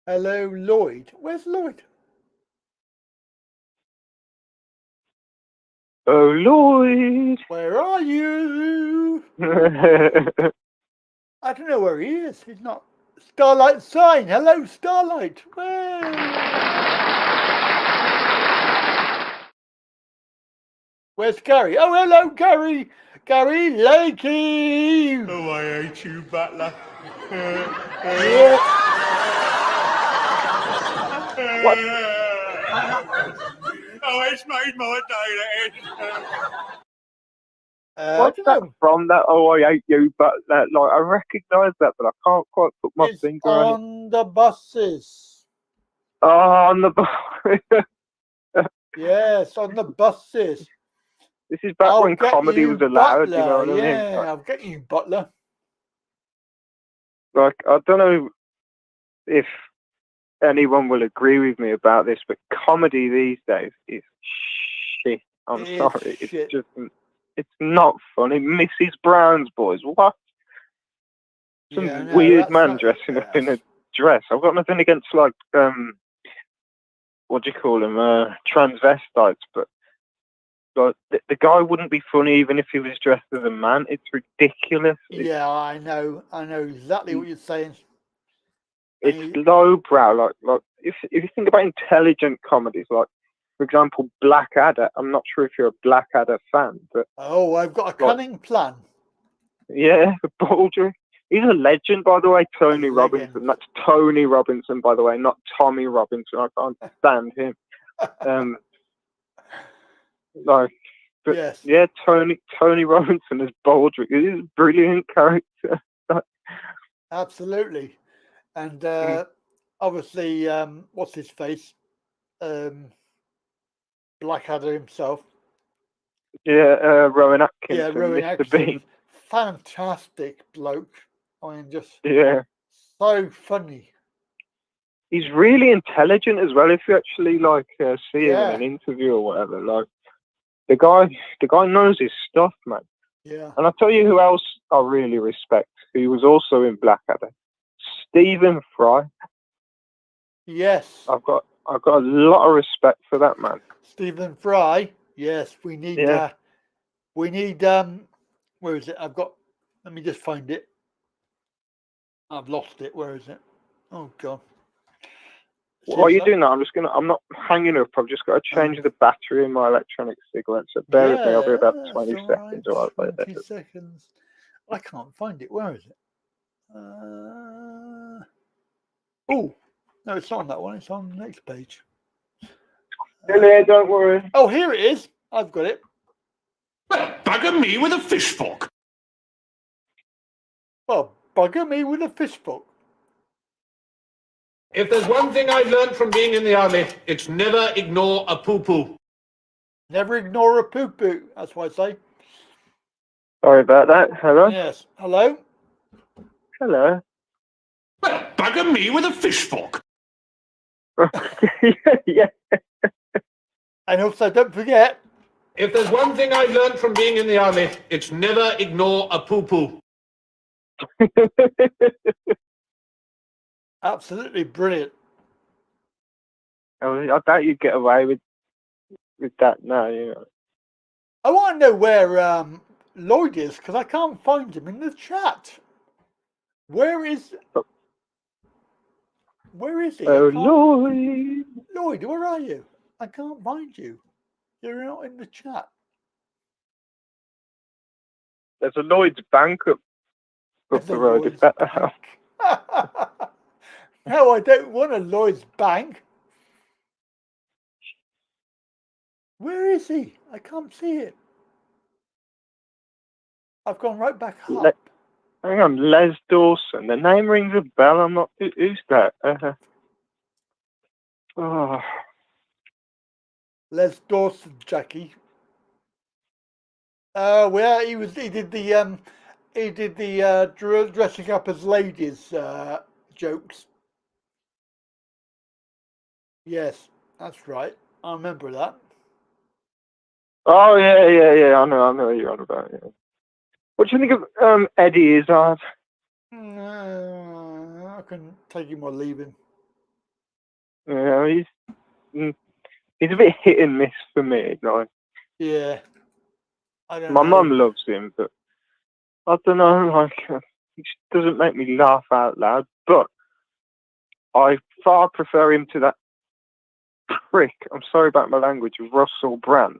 Hello, Lloyd. Where's Lloyd? Oh, Lloyd. Where are you? I don't know where he is. He's not. Starlight sign. Hello, Starlight. Where's Gary? Oh, hello, Gary. Gary Lakey. Oh, I hate you, Butler. What? Oh, it's made my day, What's that from? That oh, I hate you, but like I recognise that, but I can't quite put my finger on it. On the buses. Oh, on the bus. Yes, on the buses. This is back when comedy was allowed. Butler. You know what I mean? Yeah, I'll get you, Butler. Like, I don't know if anyone will agree with me about this, but comedy these days is shit. I'm sorry. It's just, it's not funny. Mrs. Brown's Boys, what? Some weird man dressing up in a dress. I've got nothing against, like, what do you call them? Transvestites, but like, the guy wouldn't be funny even if he was dressed as a man. It's ridiculous. Yeah, I know exactly what you're saying. It's lowbrow. Like if you think about intelligent comedies, like for example Blackadder. I'm not sure if you're a Blackadder fan, but I've got a cunning plan. Yeah, Bojo. He's a legend, by the way. Tony Robinson. That's Tony Robinson, by the way, not Tommy Robinson. I can't stand him. Like, but yes. Yeah, Tony Robinson as Baldrick. He's a brilliant character. Absolutely. And obviously, what's his face? Blackadder himself. Yeah, Rowan Atkinson. Yeah, Rowan Mr. Atkinson. Bean. Fantastic bloke. I mean, just so funny. He's really intelligent as well. If you actually like see him in an interview or whatever, like the guy knows his stuff, man. Yeah. And I'll tell you who else I really respect, who was also in Blackadder. Stephen Fry. Yes. I've got a lot of respect for that man. Stephen Fry. Yes, we need where is it? Let me just find it. I've lost it. Where is it? Oh god. While you're doing that, I'm not hanging up. I've just got to change the battery in my electronic cigarette. So bear with me. I'll be about 20 seconds. All right, 20 seconds. I can't find it. Where is it? Oh, no, it's not on that one. It's on the next page. Still here, don't worry. Oh, here it is. I've got it. Bugger me with a fish fork. Well, bugger me with a fish fork. If there's one thing I've learned from being in the army, it's never ignore a poo-poo. Never ignore a poo-poo. That's what I say. Sorry about that. Hello? Yes. Hello? Hello. Bugger me with a fish fork. Yeah. And also, don't forget. If there's one thing I've learned from being in the army, it's never ignore a poo-poo. Absolutely brilliant. I doubt you'd get away with that now, you know. I want to know where Lloyd is, because I can't find him in the chat. Where is he? Oh, Lloyd. Lloyd, where are you? I can't find you. You're not in the chat. There's a Lloyd's Bank up the road. If that helps. No, I don't want a Lloyd's Bank. Where is he? I can't see it. I've gone right back up. Hang on, Les Dawson. The name rings a bell. I'm not. Who's that? Oh. Les Dawson, Jackie. Well, he did the dressing up as ladies jokes. Yes, that's right. I remember that. Oh yeah. I know what you're on about. Yeah. What do you think of Eddie Izzard? I can take him or leave him. Yeah, he's a bit hit and miss for me. Like, yeah, I don't my know. mum loves him, but I don't know. Like, he just doesn't make me laugh out loud. But I far prefer him to that prick. I'm sorry about my language, Russell Brand,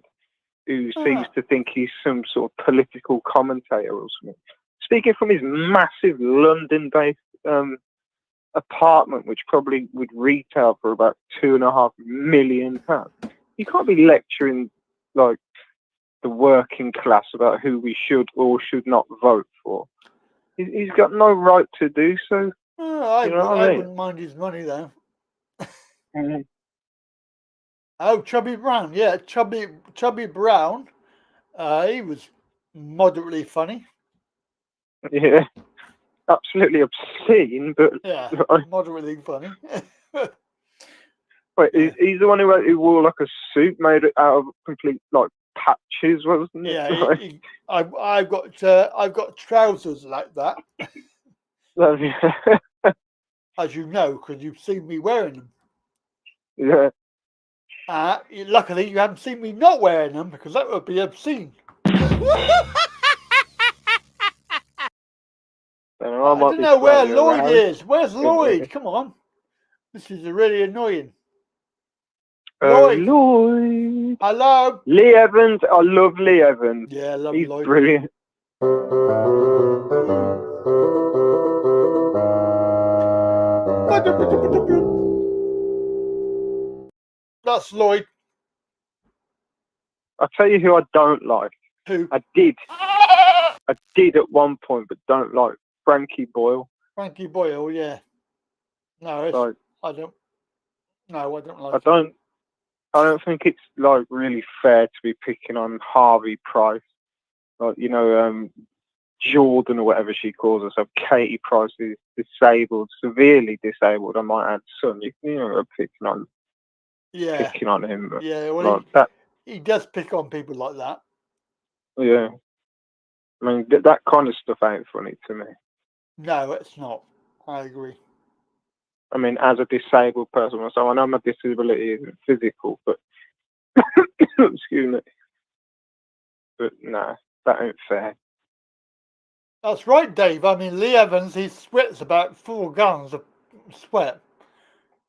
who seems to think he's some sort of political commentator or something. Speaking from his massive London-based apartment, which probably would retail for about £2.5 million. You can't be lecturing like the working class about who we should or should not vote for. He's got no right to do so. I wouldn't mind his money though. Mm-hmm. Oh, Chubby Brown, yeah, Chubby Brown. He was moderately funny. Yeah, absolutely obscene, but yeah, moderately funny. Wait, he's the one who wore like a suit made out of complete like patches, wasn't it? Yeah, I've got trousers like that. As you know, because you've seen me wearing them. Yeah. Luckily, you haven't seen me not wearing them, because that would be obscene. I don't know where Lloyd is. Where's Lloyd? Come on. This is really annoying. Lloyd. Lloyd. Hello. Lee Evans. I love Lee Evans. Yeah, I love He's Lloyd. Brilliant. That's Lloyd. I'll tell you who I don't like. Who? I did at one point, but don't like Frankie Boyle. Frankie Boyle, yeah. No, like, I don't. No, I don't like. I don't think it's like really fair to be picking on Harvey Price, like Jordan or whatever she calls herself. Katie Price is disabled, severely disabled. I might add son. Picking on him. But yeah, well, like he does pick on people like that. Yeah, I mean that kind of stuff ain't funny to me. No, it's not. I agree. I mean, as a disabled person myself, I know my disability isn't physical, but excuse me. But nah, that ain't fair. That's right, Dave. I mean, Lee Evans, he sweats about 4 gallons of sweat.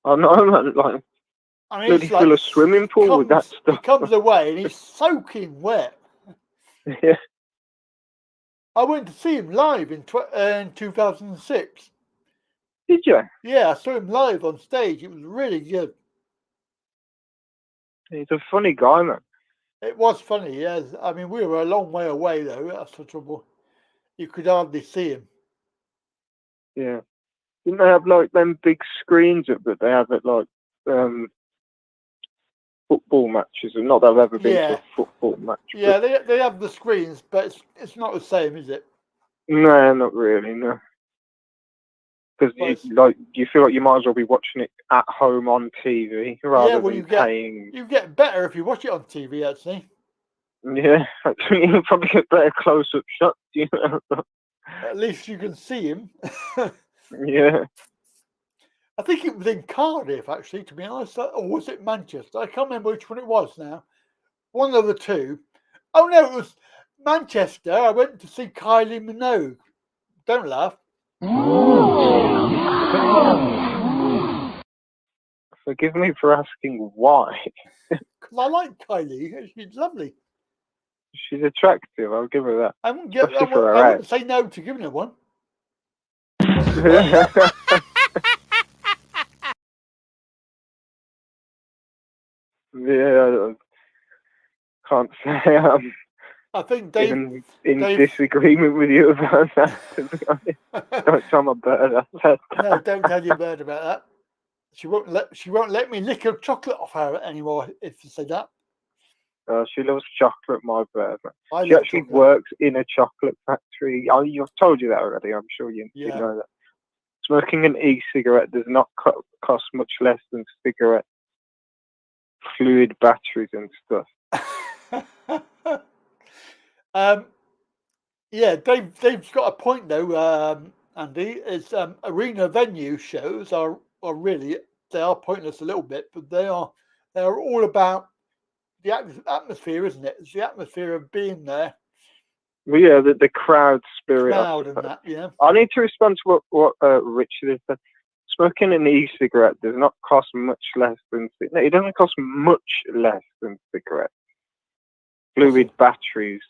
I know, man, like, bloody full of swimming pool with that stuff. He comes away and he's soaking wet. Yeah. I went to see him live in 2006. Did you? Yeah, I saw him live on stage. It was really good. He's a funny guy, man. It was funny, yes. I mean, we were a long way away, though. That's the trouble. You could hardly see him. Yeah. Didn't they have like them big screens up that they have at like football matches? And not that I've ever been to a football match. Yeah, they have the screens, but it's not the same, is it? No, not really, no. Because you feel like you might as well be watching it at home on TV rather than paying. You get better if you watch it on TV, actually. Yeah, you probably get better close-up shots. You know? At least you can see him. Yeah. I think it was in Cardiff, actually, to be honest. Or was it Manchester? I can't remember which one it was now. One of the two. Oh, no, it was Manchester. I went to see Kylie Minogue. Don't laugh. Forgive me for asking why. Because I like Kylie. She's lovely. She's attractive. I'll give her that. I wouldn't say no to giving her one. Yeah, I can't say I think Dave in disagreement with you about that. To be honest. Don't tell my bird. No, don't tell your bird about that. She won't let me lick her chocolate off her anymore if you say that. She loves chocolate, my bird. She actually works in a chocolate factory. I've told you that already. I'm sure you know that. Smoking an e-cigarette does not cost much less than cigarette fluid batteries and stuff. Yeah, Dave's got a point though, Andy. It's arena venue shows are really, they are pointless a little bit, but they're all about the atmosphere, isn't it? It's the atmosphere of being there. Well, yeah, the crowd spirit. Crowd and that, yeah. I need to respond to what Richard said. Smoking an e-cigarette does not cost much less than... No, it doesn't cost much less than cigarettes. Fluid batteries,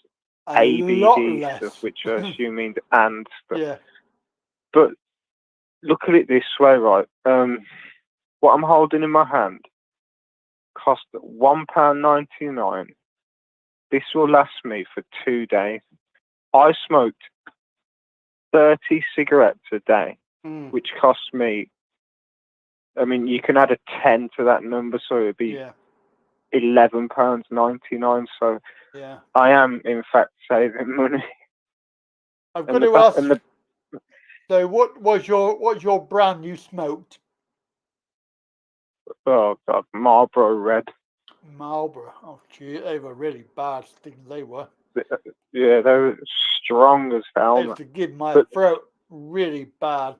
ABD stuff, which I assume means and stuff. Yeah. But look at it this way, right? What I'm holding in my hand cost £1.99. This will last me for 2 days. I smoked 30 cigarettes a day, which cost me... I mean, you can add a 10 to that number, so it'd be £11.99. So I am, in fact, saving money. I've got to ask. So, what was your brand you smoked? Oh God, Marlboro Red. Marlboro. Oh, gee, they were really bad things. They were. Yeah, they were strong as hell. They used to give my throat really bad.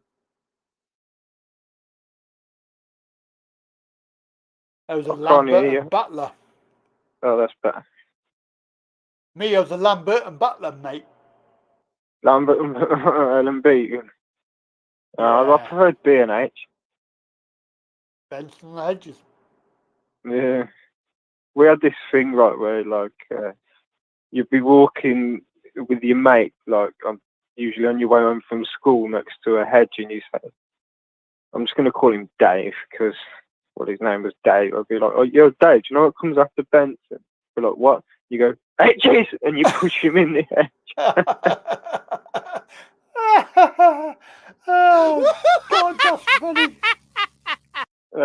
There was a Lambert and Butler. Oh, that's better. Me, I was a Lambert and Butler, mate. Lambert and L&B. I preferred B&H. Benson and Hedges. Yeah. We had this thing, right, where, like, you'd be walking with your mate, like, usually on your way home from school next to a hedge, and you say, I'm just going to call him Dave, because... Well, his name was Dave. I'd be like, oh, yo, Dave, do you know what comes after Benson? I'd be like, what? You go, hedges! And you push him in the hedge. Oh, God, that's funny.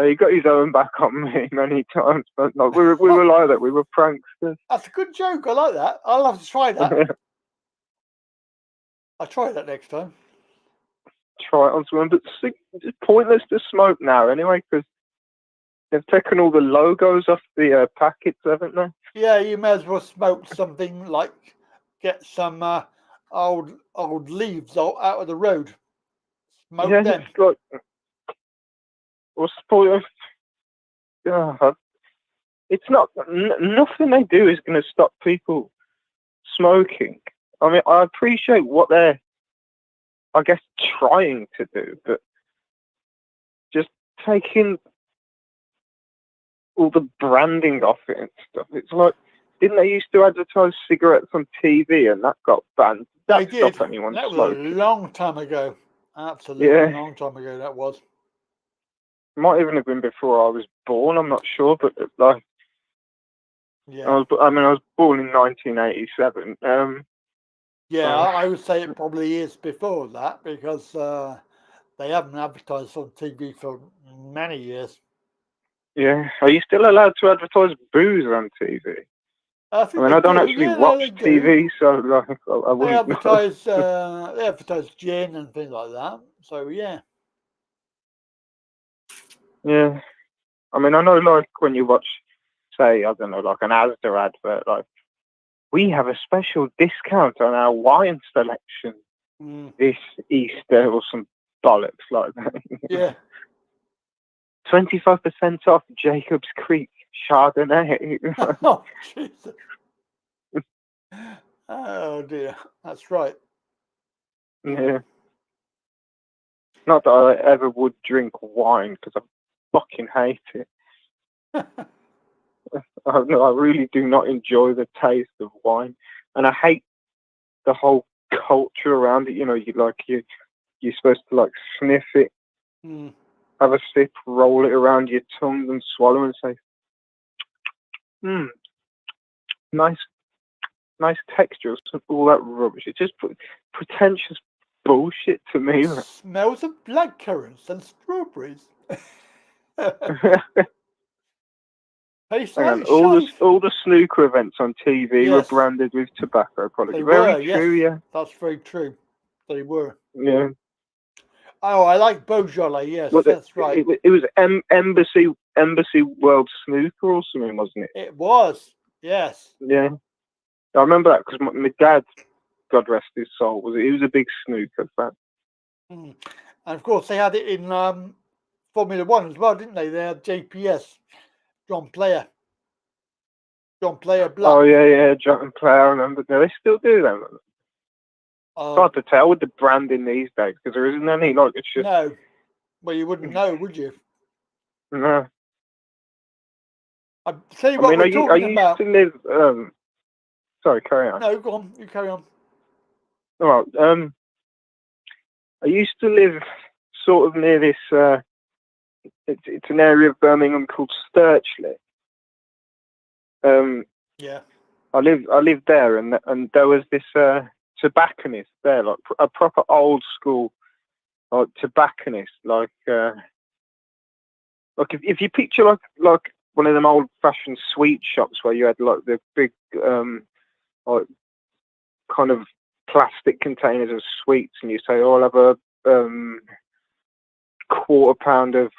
He got his own back on me many times, but no, we were like that. We were pranksters. That's a good joke. I like that. I'll have to try that. I'll try that next time. Try it on someone, but it's pointless to smoke now anyway, because they've taken all the logos off the packets, haven't they? Yeah, you may as well smoke something like get some old leaves out of the road. Smoke them. It's like, what's the point of... it's not... nothing they do is going to stop people smoking. I mean, I appreciate what they're, I guess, trying to do, but just taking... all the branding off it and stuff. It's like, didn't they used to advertise cigarettes on TV and that got banned? They did. That was a long time ago. Absolutely, a long time ago that was. Might even have been before I was born. I'm not sure, but like Yeah. I was born in 1987. Yeah, I would say it probably is before that because they haven't advertised on TV for many years. Yeah. Are you still allowed to advertise booze on TV? I think I they don't do. actually Yeah, no, watch they do. TV, so like I They wouldn't know. advertise, they advertise gin and things like that. So yeah. Yeah. I mean, I know like when you watch, say, I don't know, like an Asda advert, like, we have a special discount on our wine selection this Easter or some bollocks like that. Yeah. 25% off Jacob's Creek Chardonnay. Oh, Jesus. Oh, dear. That's right. Yeah. Not that I ever would drink wine because I fucking hate it. I really do not enjoy the taste of wine, and I hate the whole culture around it. You know, you're supposed to like sniff it, have a sip, roll it around your tongue, and swallow, and say, nice texture, all that rubbish. It's just pretentious bullshit to me. Smells of blackcurrants and strawberries. Hang on, all the snooker events on TV were branded with tobacco products. They Very were, true, yes. yeah. That's very true. They were. Yeah. Oh, I like Bojo, yes, that's right. It was Embassy World Snooker or something, wasn't it? It was, yes. Yeah. I remember that because my dad, God rest his soul, he was a big snooker fan. And of course, they had it in Formula One as well, didn't they? They had JPS, John Player Black. Oh, yeah, John Player, I remember. No, they still do that. It's hard to tell with the branding these days because there isn't any. Like, it's just... No. Well, you wouldn't know, would you? No. I'll tell you what we're talking about. I used to live... Sorry, carry on. No, go on. You carry on. All right. I used to live sort of near this... It's an area of Birmingham called Sturchley. Yeah. I lived there, and there was this tobacconist there, like a proper old school like tobacconist, like if you picture like one of them old fashioned sweet shops where you had like the big like kind of plastic containers of sweets, and you say, "Oh, I'll have a quarter pound of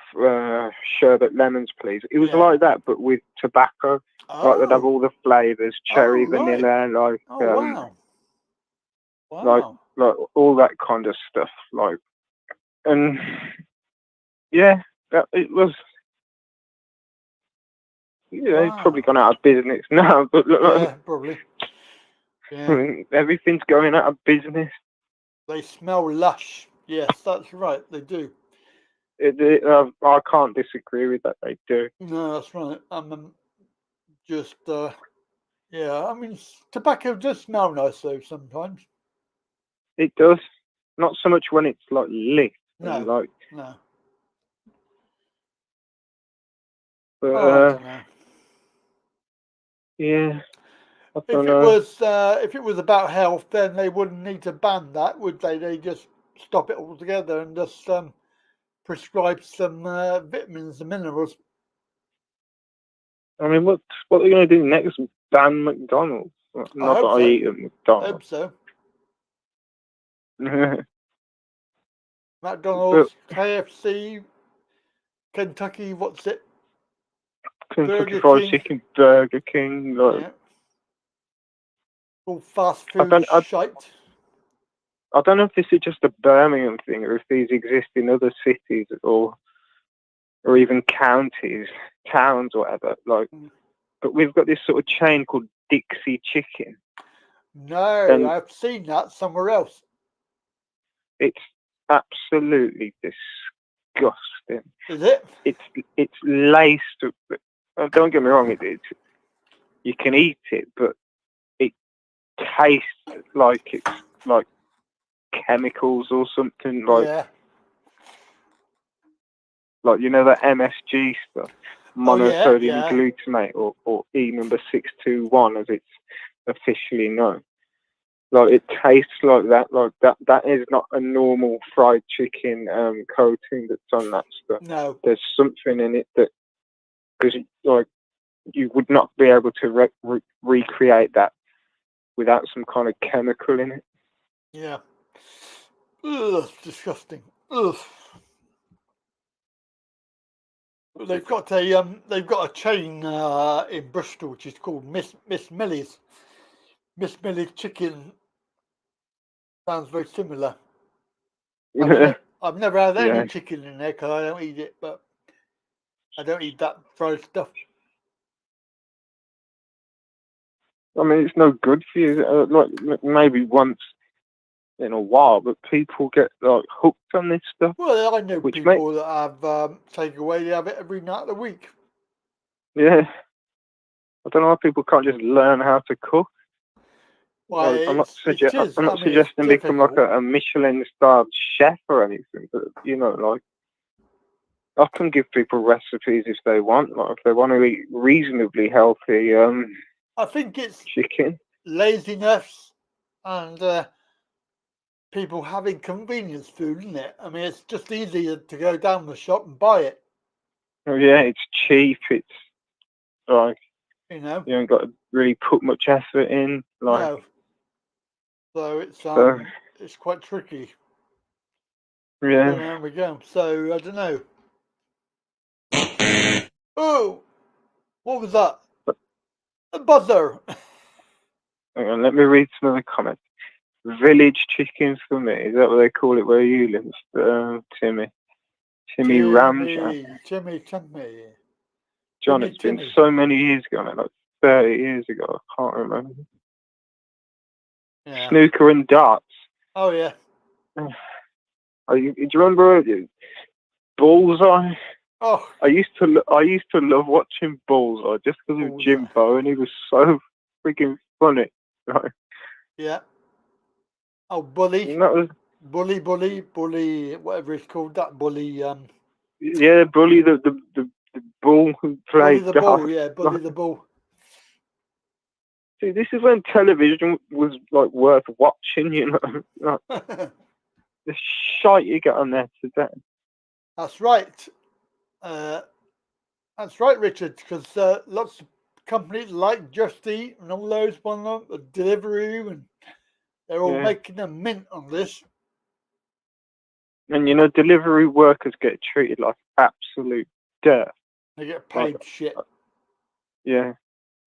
sherbet lemons, please." It was like that, but with tobacco. Like they'd have all the flavors, cherry, vanilla, like like all that kind of stuff. Like, and yeah, it was. Yeah, it's probably gone out of business now, but yeah, probably. Yeah. I mean, everything's going out of business. They smell lush. Yes, that's right. They do. I can't disagree with that. They do. No, that's right. Just yeah. I mean, tobacco does smell nice though sometimes. It does. Not so much when it's like lit. No. Like, no. But I don't know. Yeah. If it was about health, then they wouldn't need to ban that, would they? They just stop it altogether and just prescribe some vitamins and minerals. I mean, what are they going to do next? Ban McDonald's? Not that I eat at McDonald's. I hope so. McDonald's, KFC, Kentucky, what's it? Kentucky Fried Chicken, Burger King, like all fast food shite. I don't know if this is just a Birmingham thing or if these exist in other cities or even counties, towns, or whatever. Like, but we've got this sort of chain called Dixie Chicken. No, I've seen that somewhere else. It's absolutely disgusting. Is it? It's laced. Don't get me wrong. You can eat it, but it tastes like it's like chemicals or something. Like, yeah. Like, you know, that MSG stuff. monosodium glutamate, or E number 621 as it's officially known. Like, it tastes like that. Like, that is not a normal fried chicken coating that's on that stuff. No. There's something in it that, because like, you would not be able to recreate that without some kind of chemical in it. Yeah. Ugh, disgusting. Ugh. They've got a chain in Bristol which is called Miss Millie's. Miss Millie's chicken sounds very similar. I've never had any chicken in there because I don't eat it, but I don't eat that fried stuff. I mean, it's no good for you. Like, maybe once in a while, but people get like hooked on this stuff. Well, I know people that have takeaway. They have it every night of the week. Yeah, I don't know why people can't just learn how to cook. Well, I'm not suggesting become like a Michelin-starred chef or anything, but you know, like, I can give people recipes if they want. Like, if they want to eat reasonably healthy, I think it's chicken, laziness, and people having convenience food, isn't it? I mean, it's just easier to go down the shop and buy it. Oh yeah, it's cheap. It's like, you know, you haven't got to really put much effort in. Like, no. So it's quite tricky. Yeah. So there we go. So I don't know. Oh, what was that? A buzzer. Hang on, let me read some of the comments. Village chickens for me. Is that what they call it where you live, Timmy? Timmy Ramjan. Timmy. John, it's been so many years ago, like 30 years ago. I can't remember. Yeah. Snooker and darts. Oh yeah. Do you remember Bullseye? Oh. I used to love watching Bullseye just because of Jimbo, and he was so freaking funny. Right? Yeah. Oh, Bully. And that was Bully, whatever it's called. That Bully. Yeah, Bully the bull who played Bully the Bull. Yeah, Bully the Bull. See, this is when television was like worth watching, you know. Like, the shite you get on there today. That's right. That's right, Richard. Because lots of companies like Just Eat and all those one Deliveroo, and they're all making a mint on this. And you know, delivery workers get treated like absolute dirt. They get paid shit. Yeah.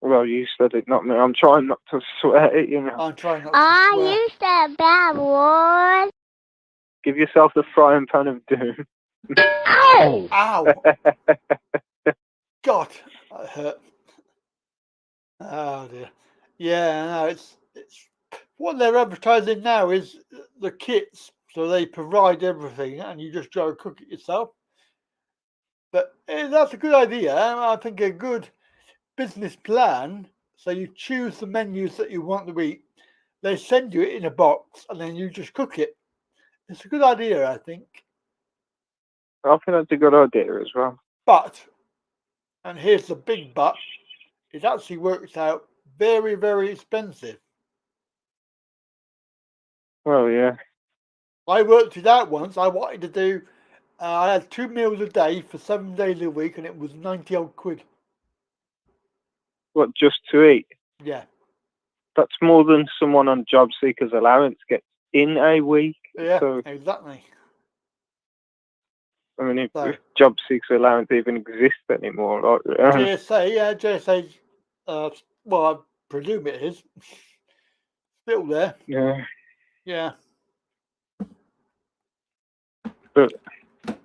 Well, you said it, not me. I'm trying not to swear it, you know. I'm trying not to swear. You said bad word. Give yourself the frying pan of doom. Ow! Ow! God, that hurt. Oh dear. Yeah, no, it's what they're advertising now is the kits, so they provide everything, and you just try to cook it yourself. But that's a good idea. I think a good business plan. So you choose the menus that you want to eat. They send you it in a box, and then you just cook it. It's a good idea, I think. I think that's a good idea as well. But, and here's the big but, it actually works out very, very expensive. Well, yeah. I worked it out once. I wanted to do, I had 2 meals a day for 7 days a week, and it was 90 odd quid. What, just to eat? Yeah. That's more than someone on job seekers allowance gets in a week. Yeah, so, exactly. I mean, if job seekers allowance even exists anymore. Like, JSA, well, I presume it is. Still there. Yeah. Yeah. But, I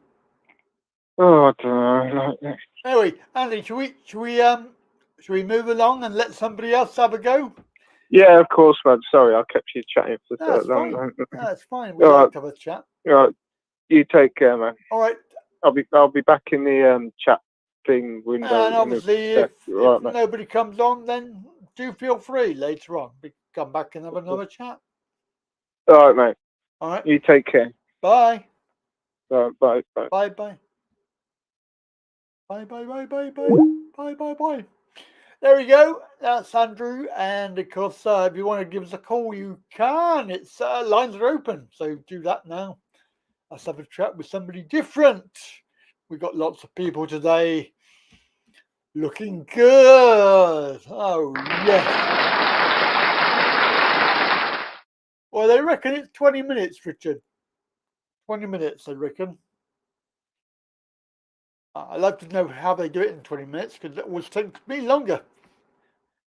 don't know. Anyway, Andy, should we move along and let somebody else have a go? Yeah, of course, man. Sorry, I kept you chatting for so long. That's fine. We like to have a chat. All right. You take care, man. All right. I'll be back in the chat thing window. And obviously, if nobody comes on, then do feel free later on. We come back and have another chat. All right, mate. All right. You take care. Bye. Bye. Bye. Bye, bye, bye, bye, bye, bye, bye, bye. There we go. That's Andrew. And of course, if you want to give us a call, you can. It's lines are open, so do that now. Let's have a chat with somebody different. We've got lots of people today. Looking good. Oh, yes. Well, they reckon it's 20 minutes, Richard. 20 minutes, I reckon. I'd like to know how they do it in 20 minutes, because it always takes me longer.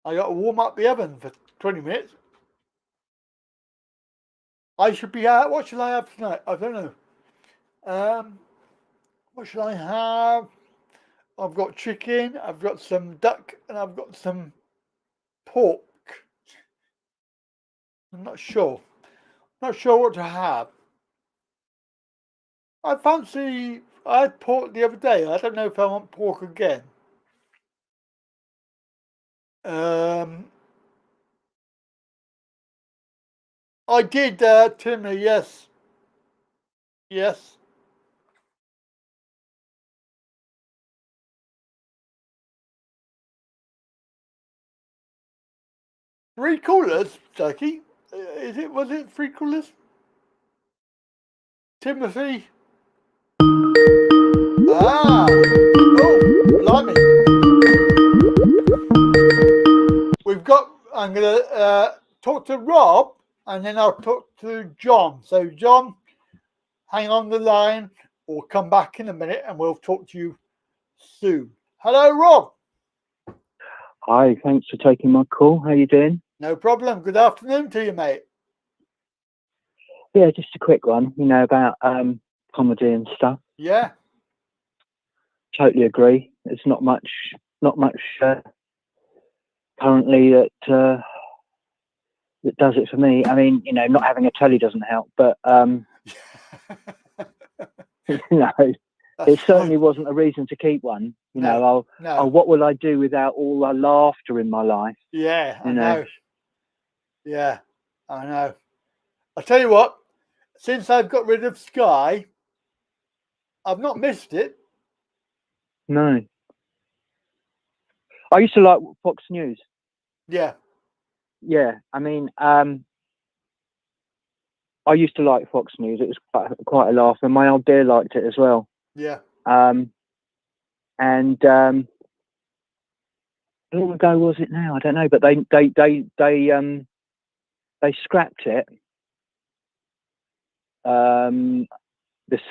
I got to warm up the oven for 20 minutes. I should be out. What shall I have tonight? I don't know. What shall I have? I've got chicken, I've got some duck, and I've got some pork. I'm not sure. Not sure what to have. I had pork the other day. I don't know if I want pork again. I did, Timmy, yes. Yes. Three coolers, Jackie. Was it 3 coolers? Timothy. Ah. Oh, blimey. I'm going to talk to Rob, and then I'll talk to John. So, John, hang on the line. We'll come back in a minute, and we'll talk to you soon. Hello, Rob. Hi, thanks for taking my call. How you doing? No problem. Good afternoon to you, mate. Yeah, just a quick one, about comedy and stuff. Yeah. Totally agree. There's not much currently that does it for me. I mean, not having a telly doesn't help, but it certainly wasn't a reason to keep one. No. What will I do without all the laughter in my life? Yeah, I know. Yeah, I know. I'll tell you what, since I've got rid of Sky, I've not missed it. No. I used to like Fox News. Yeah. Yeah, I mean, I used to like Fox News. It was quite a laugh, and my old dear liked it as well. Yeah. And how long ago was it now? I don't know, but they scrapped it. The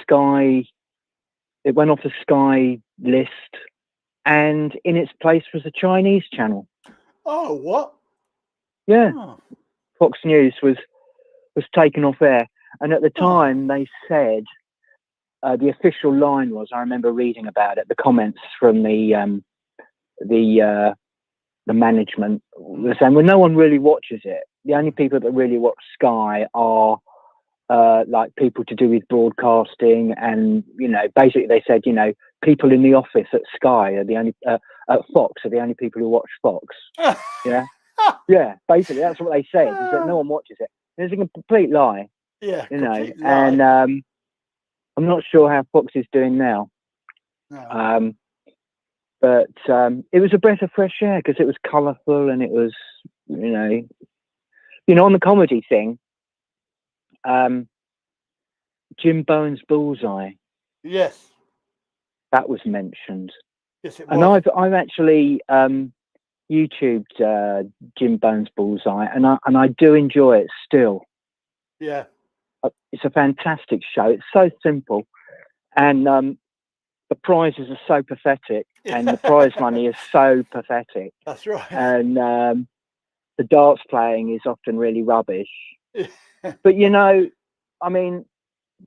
Sky, it went off the Sky list, and in its place was a Chinese channel. Oh, what? Yeah. Oh. Fox News was taken off air, and at the time they said the official line was, I remember reading about it, the comments from the management were saying, well, no one really watches it. The only people that really watch Sky are like people to do with broadcasting, and basically they said, people in the office at Sky are the only at Fox are the only people who watch Fox. Yeah. Yeah, basically that's what they said, is that no one watches it. It's a complete lie. Yeah, lie. And I'm not sure how Fox is doing now. No. But it was a breath of fresh air because it was colourful, and it was, on the comedy thing, Jim Bowen's Bullseye. Yes. That was mentioned. Yes, it and was. I've actually YouTubed Jim Bowen's Bullseye, and I do enjoy it still. Yeah. It's a fantastic show. It's so simple, and the prizes are so pathetic, and the prize money is so pathetic. That's right. And the darts playing is often really rubbish. But I mean,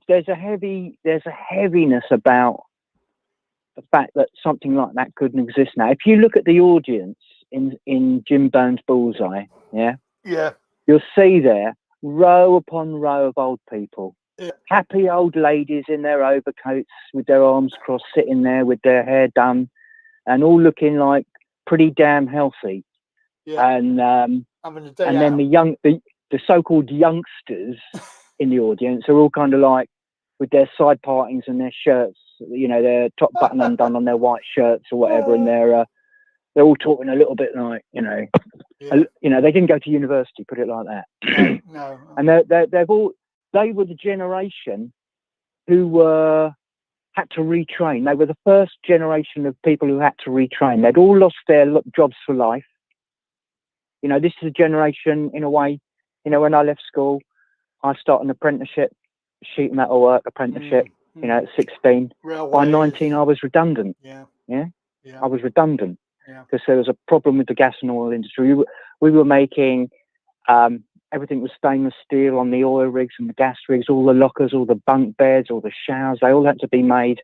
there's a heaviness about the fact that something like that couldn't exist now. If you look at the audience in Jim Bowen's Bullseye, yeah, you'll see there row upon row of old people. Yeah. Happy old ladies in their overcoats with their arms crossed, sitting there with their hair done, and all looking like pretty damn healthy. Yeah. And then the so-called youngsters in the audience are all kind of like with their side partings and their shirts you know, their top button undone on their white shirts or whatever, and they're all talking a little bit like, you know, they didn't go to university, put it like that. No. And they were the generation who had to retrain. They were the first generation of people who had to retrain. They'd all lost their jobs for life. You know, this is a generation, in a way, you know, when I left school, I started an apprenticeship, sheet metal work apprenticeship, you know, at 16. Railways. By 19, I was redundant. Yeah. I was redundant Yeah. because there was a problem with the gas and oil industry. We were making, everything was stainless steel on the oil rigs and the gas rigs, all the lockers, all the bunk beds, all the showers, they all had to be made,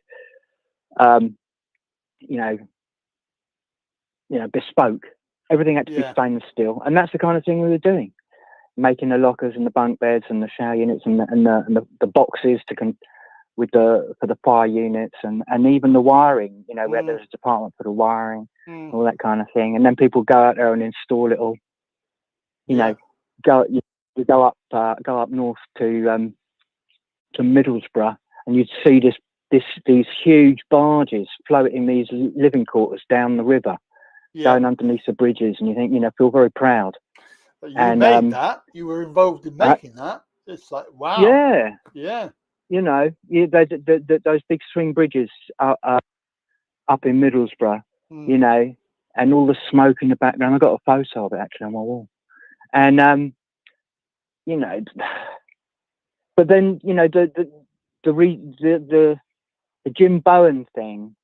bespoke. Everything had to be stainless steel. And that's the kind of thing we were doing, making the lockers and the bunk beds and the shower units and the boxes for the fire units and even the wiring, you know, where there's a department for the wiring, all that kind of thing. And then people go out there and install it all, you know, you go up north to Middlesbrough, and you'd see these huge barges floating these living quarters down the river, going underneath the bridges, and you think, you know, feel very proud. But you made that. You were involved in making that. It's like, wow. Yeah. Yeah. You know, those big swing bridges up in Middlesbrough, you know, and all the smoke in the background. I got a photo of it actually on my wall. And you know, but then, you know, the Jim Bowen thing,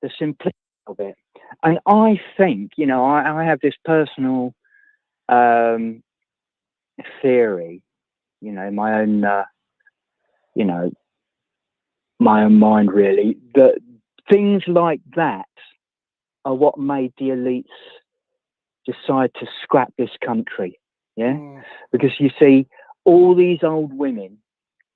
the simplicity of it. And I think, you know, I have this personal theory, you know, my own mind really, that things like that are what made the elites decide to scrap this country. Because you see all these old women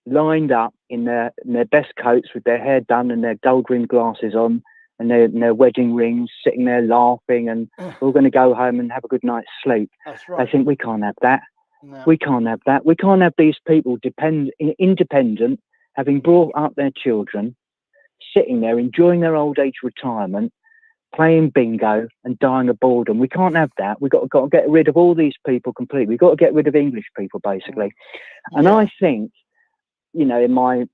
lined up in their best coats with their hair done and their gold rimmed glasses on and their wedding rings, sitting there laughing, and we're going to go home and have a good night's sleep. That's right. I think we can't have that. No. We can't have that. We can't have these people independent, having brought up their children, sitting there enjoying their old age retirement, playing bingo and dying of boredom. We can't have that. We've got to get rid of all these people completely. We've got to get rid of English people, basically. And I think, you know, in my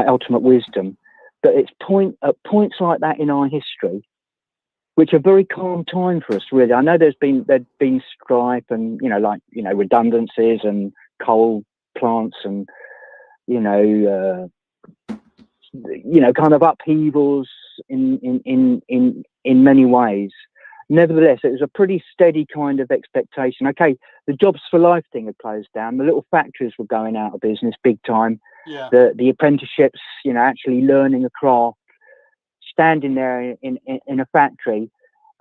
ultimate wisdom, that it's at points like that in our history, which are very calm time for us, really. I know there's been strife and, you know, like, you know, redundancies and coal plants and, you know, kind of upheavals in many ways. Nevertheless, it was a pretty steady kind of expectation. Okay, the Jobs for Life thing had closed down. The little factories were going out of business big time. Yeah. The apprenticeships, you know, actually learning a craft, standing there in a factory,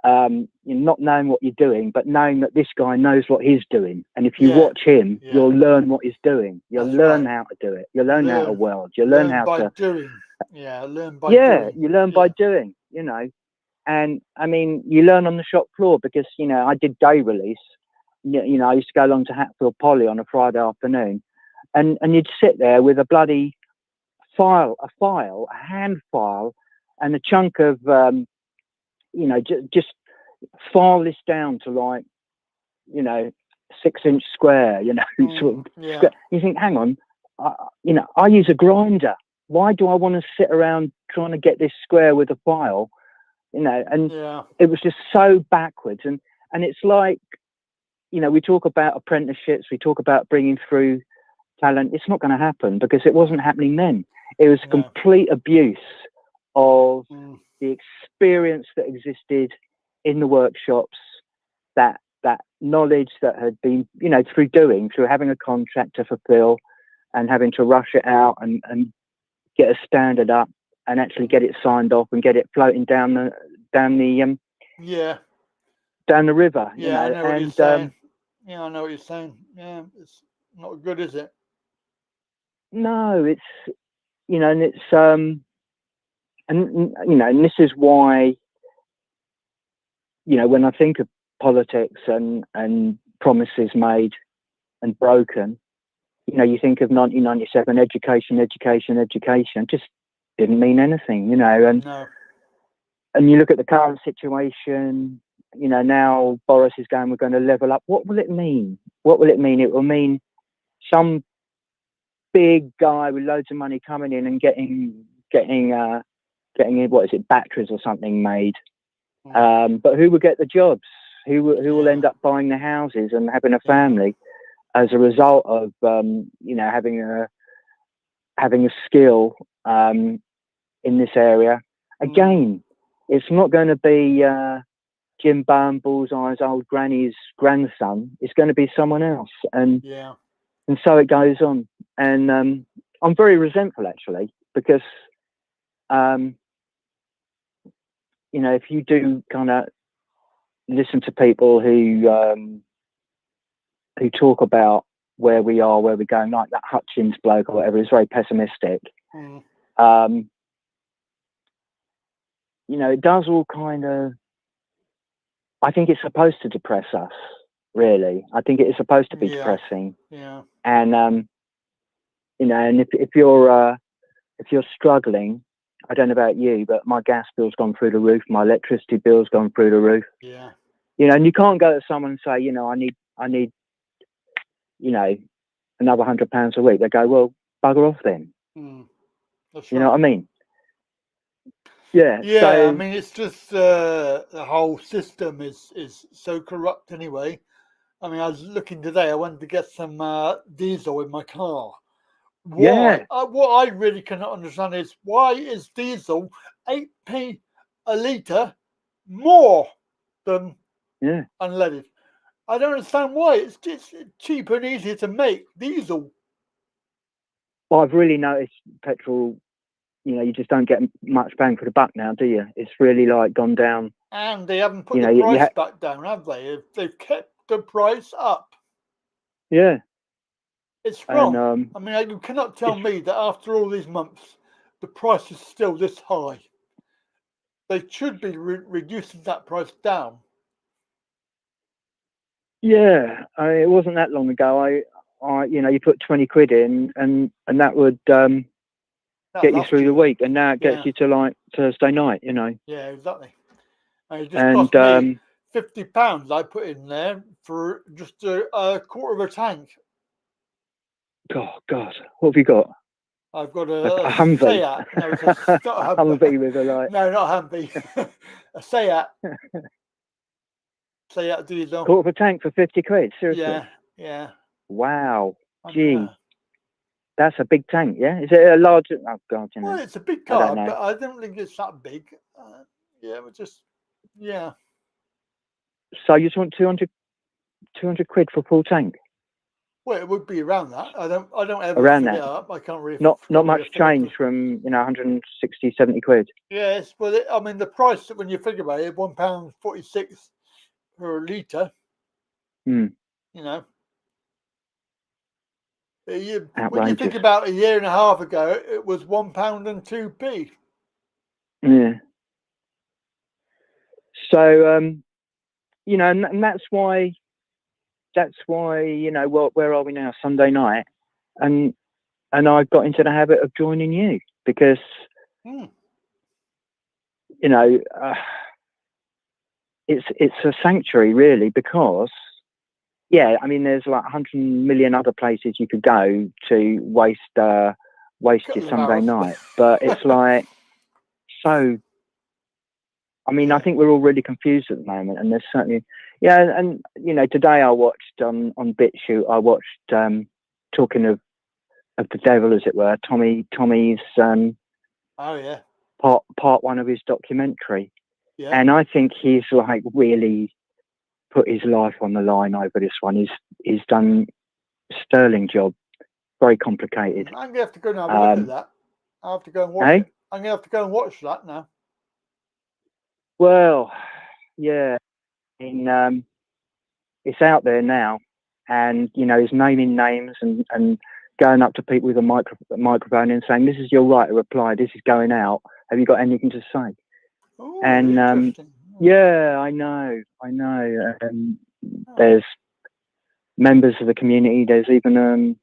not knowing what you're doing, but knowing that this guy knows what he's doing. And if you watch him, you'll learn what he's doing. You'll learn how to do it. You'll learn how to weld. You'll learn how to doing. Yeah, learn by doing. You learn by doing, you know. And I mean, you learn on the shop floor because, you know, I did day release. You know, I used to go along to Hatfield Poly on a Friday afternoon, and you'd sit there with a bloody a hand file, and a chunk of, just file this down to like, you know, 6-inch square, you know, sort of. Yeah. You think, hang on, I use a grinder. Why do I want to sit around trying to get this square with a file? You know, and it was just so backwards. And it's like, you know, we talk about apprenticeships, we talk about bringing through talent. It's not going to happen because it wasn't happening then. It was complete abuse of the experience that existed in the workshops, that knowledge that had been, you know, through having a contract to fulfill and having to rush it out and get a standard up and actually get it signed off and get it floating down the river. Yeah, you know? I know what you're saying. Yeah, I know what you're saying. Yeah, it's not good, is it? No, it's, you know, and it's and you know, and this is why, you know, when I think of politics and promises made and broken, you know, you think of 1997, education. Just didn't mean anything, you know. No. And you look at the current situation, you know, now Boris is going, we're going to level up. What will it mean? What will it mean? It will mean some big guy with loads of money coming in and getting what is it, batteries or something made. But who will get the jobs? Who will end up buying the houses and having a family as a result of you know, having a skill in this area? Again, it's not going to be Jim Bowen Bullseye's old granny's grandson. It's going to be someone else, and so it goes on. And I'm very resentful, actually, because you know, if you do kind of listen to people who talk about where we are, where we're going, like that Hutchins bloke or whatever, is very pessimistic. You know, it does all kind of, I think it's supposed to depress us, really. I think it is supposed to be depressing. And you know, and if you're struggling, I don't know about you, but my gas bill's gone through the roof, my electricity bill's gone through the roof. You know, and you can't go to someone and say, you know, I need, you know, another £100 a week. They go, well, bugger off then. You know what I mean? Yeah. I mean, it's just the whole system is so corrupt anyway. I mean, I was looking today, I wanted to get some diesel in my car. Why? What I really cannot understand is, why is diesel 8p a litre more than unleaded? I don't understand why. It's cheaper and easier to make diesel. Well, I've really noticed petrol, you know, you just don't get much bang for the buck now, do you? It's really like gone down. And they haven't put the price back down, have they? They've kept the price up. Yeah. It's wrong. I mean, you cannot tell me that after all these months, the price is still this high. They should be reducing that price down. Yeah, it wasn't that long ago. I you know, you put 20 quid in, and that would get you through the week, and now it gets you to like Thursday night. You know. Yeah, exactly. And it just cost me £50. I put in there for just a quarter of a tank. Oh God, what have you got? I've got a Humvee. Seat. No, it's not a Humvee with a like. No, not a Humvee. A Seat. Seat diesel. Quarter of a tank for 50 quid. Seriously. Yeah. Wow. Gee. That's a big tank, yeah? Is it a large? Oh God, you know. Well, it's a big car, but I don't think it's that big. So you just want 200 quid for a full tank? Well, it would be around that. I don't ever around figure that. it up. I can't really. Not much change from, you know, 160, 70 quid. Yes, well, I mean, the price when you figure about it, £1.46 per litre. You know. When you think about a year and a half ago, it was £1 and 2p. Yeah. So, you know, and that's why, you know, where are we now? Sunday night, and I got into the habit of joining you because, you know, it's a sanctuary really, because. Yeah, I mean, there's like 100 million other places you could go to waste your Sunday night, but it's like so. I mean, I think we're all really confused at the moment, and there's certainly, and you know, today I watched on BitChute. I watched talking of the devil, as it were, Tommy's part one of his documentary, and I think he's like really put his life on the line over this one. He's done a sterling job. Very complicated. I'm gonna have to go and have a look at that. I have to go and watch it. I'm gonna have to go and watch that now. Well, yeah, it's out there now, and you know, he's naming names and going up to people with a microphone and saying, "This is your right to reply. This is going out. Have you got anything to say?" Ooh, and yeah, I know. There's members of the community. There's even a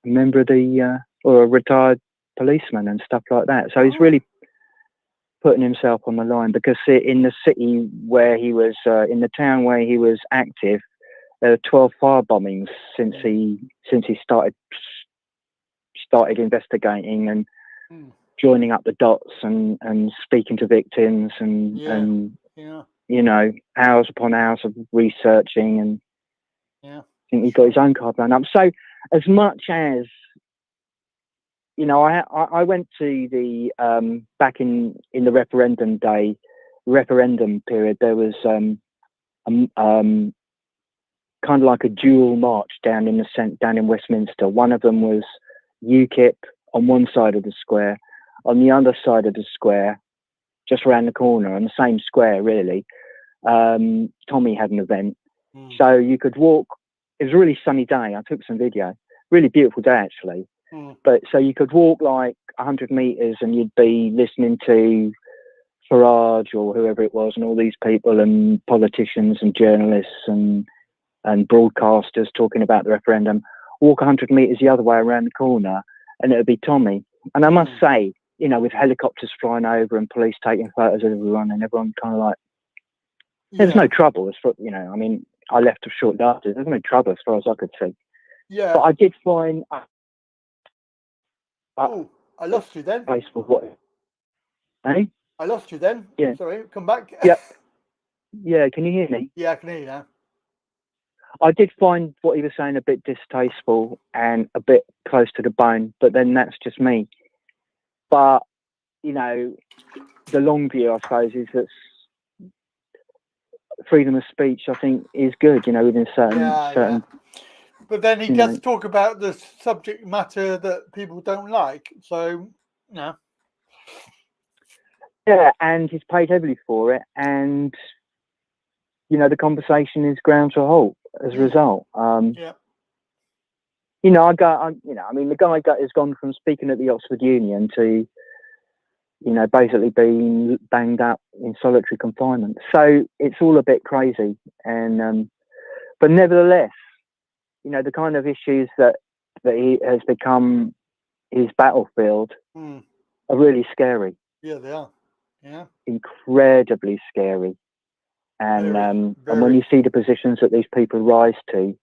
member of the or a retired policemen and stuff like that. So he's really putting himself on the line, because in the city where he was, in the town where he was active, there were 12 fire bombings since he started investigating and joining up the dots and speaking to victims and you know, hours upon hours of researching, and I think he got his own car blown up. So as much as, you know, I went to the back in the referendum period, there was kind of like a dual march down in Westminster. One of them was UKIP on one side of the square. On the other side of the square, just around the corner, on the same square really, Tommy had an event. So you could walk. It was a really sunny day. I took some video. Really beautiful day actually. But so you could walk like 100 meters and you'd be listening to Farage or whoever it was, and all these people and politicians and journalists and broadcasters talking about the referendum. Walk 100 meters the other way around the corner and it would be Tommy. And I must say, you know, with helicopters flying over and police taking photos of everyone, and everyone kind of like, there's no trouble as far, you know, I mean, I left a short after. There's no trouble as far as I could see. Yeah. But I did find. I lost you then. Facebook, what? Eh? I lost you then. Yeah. Sorry, come back. Yep. Yeah, can you hear me? Yeah, I can hear you now. I did find what he was saying a bit distasteful and a bit close to the bone, but then that's just me. But, you know, the long view, I suppose, is that freedom of speech, I think, is good, you know, within certain. But then he does talk about the subject matter that people don't like. So, no. Yeah, and he's paid heavily for it. And, you know, the conversation is ground to a halt as a result. You know, I mean, the guy has gone from speaking at the Oxford Union to, you know, basically being banged up in solitary confinement. So it's all a bit crazy. And, but nevertheless, you know, the kind of issues that he has become his battlefield are really scary. Yeah, they are. Yeah. Incredibly scary. And and when you see the positions that these people rise to,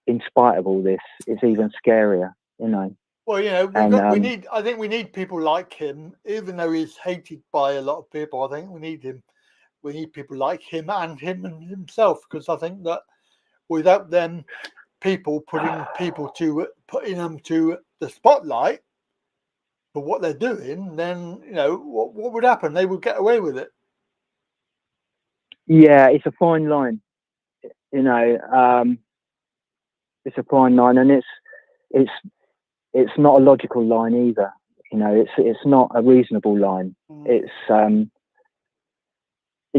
in spite of all this, it's even scarier, you know. Well, you know, I think we need people like him, even though he's hated by a lot of people. I think we need him. We need people like him and himself, because I think that without them people putting them to the spotlight for what they're doing, then, you know, what would happen? They would get away with it. Yeah, it's a fine line, you know. It's a fine line, and it's not a logical line either. You know, it's not a reasonable line. It's you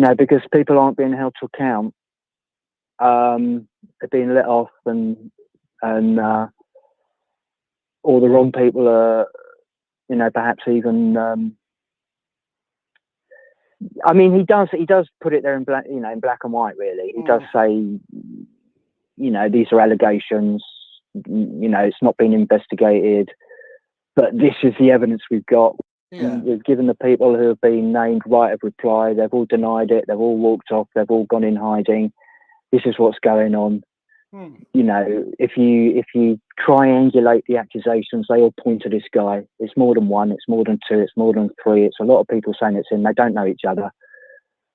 know, because people aren't being held to account. They're being let off, and all the wrong people are, you know, perhaps even. I mean, he does put it there in black, you know, in black and white. Really, he does say, you know, these are allegations. You know, it's not been investigated, but this is the evidence we've got. We've given the people who have been named right of reply. They've all denied it. They've all walked off. They've all gone in hiding. This is what's going on. You know, if you triangulate the accusations, they all point to this guy. It's more than one. It's more than two. It's more than three. It's a lot of people saying it's him. They don't know each other,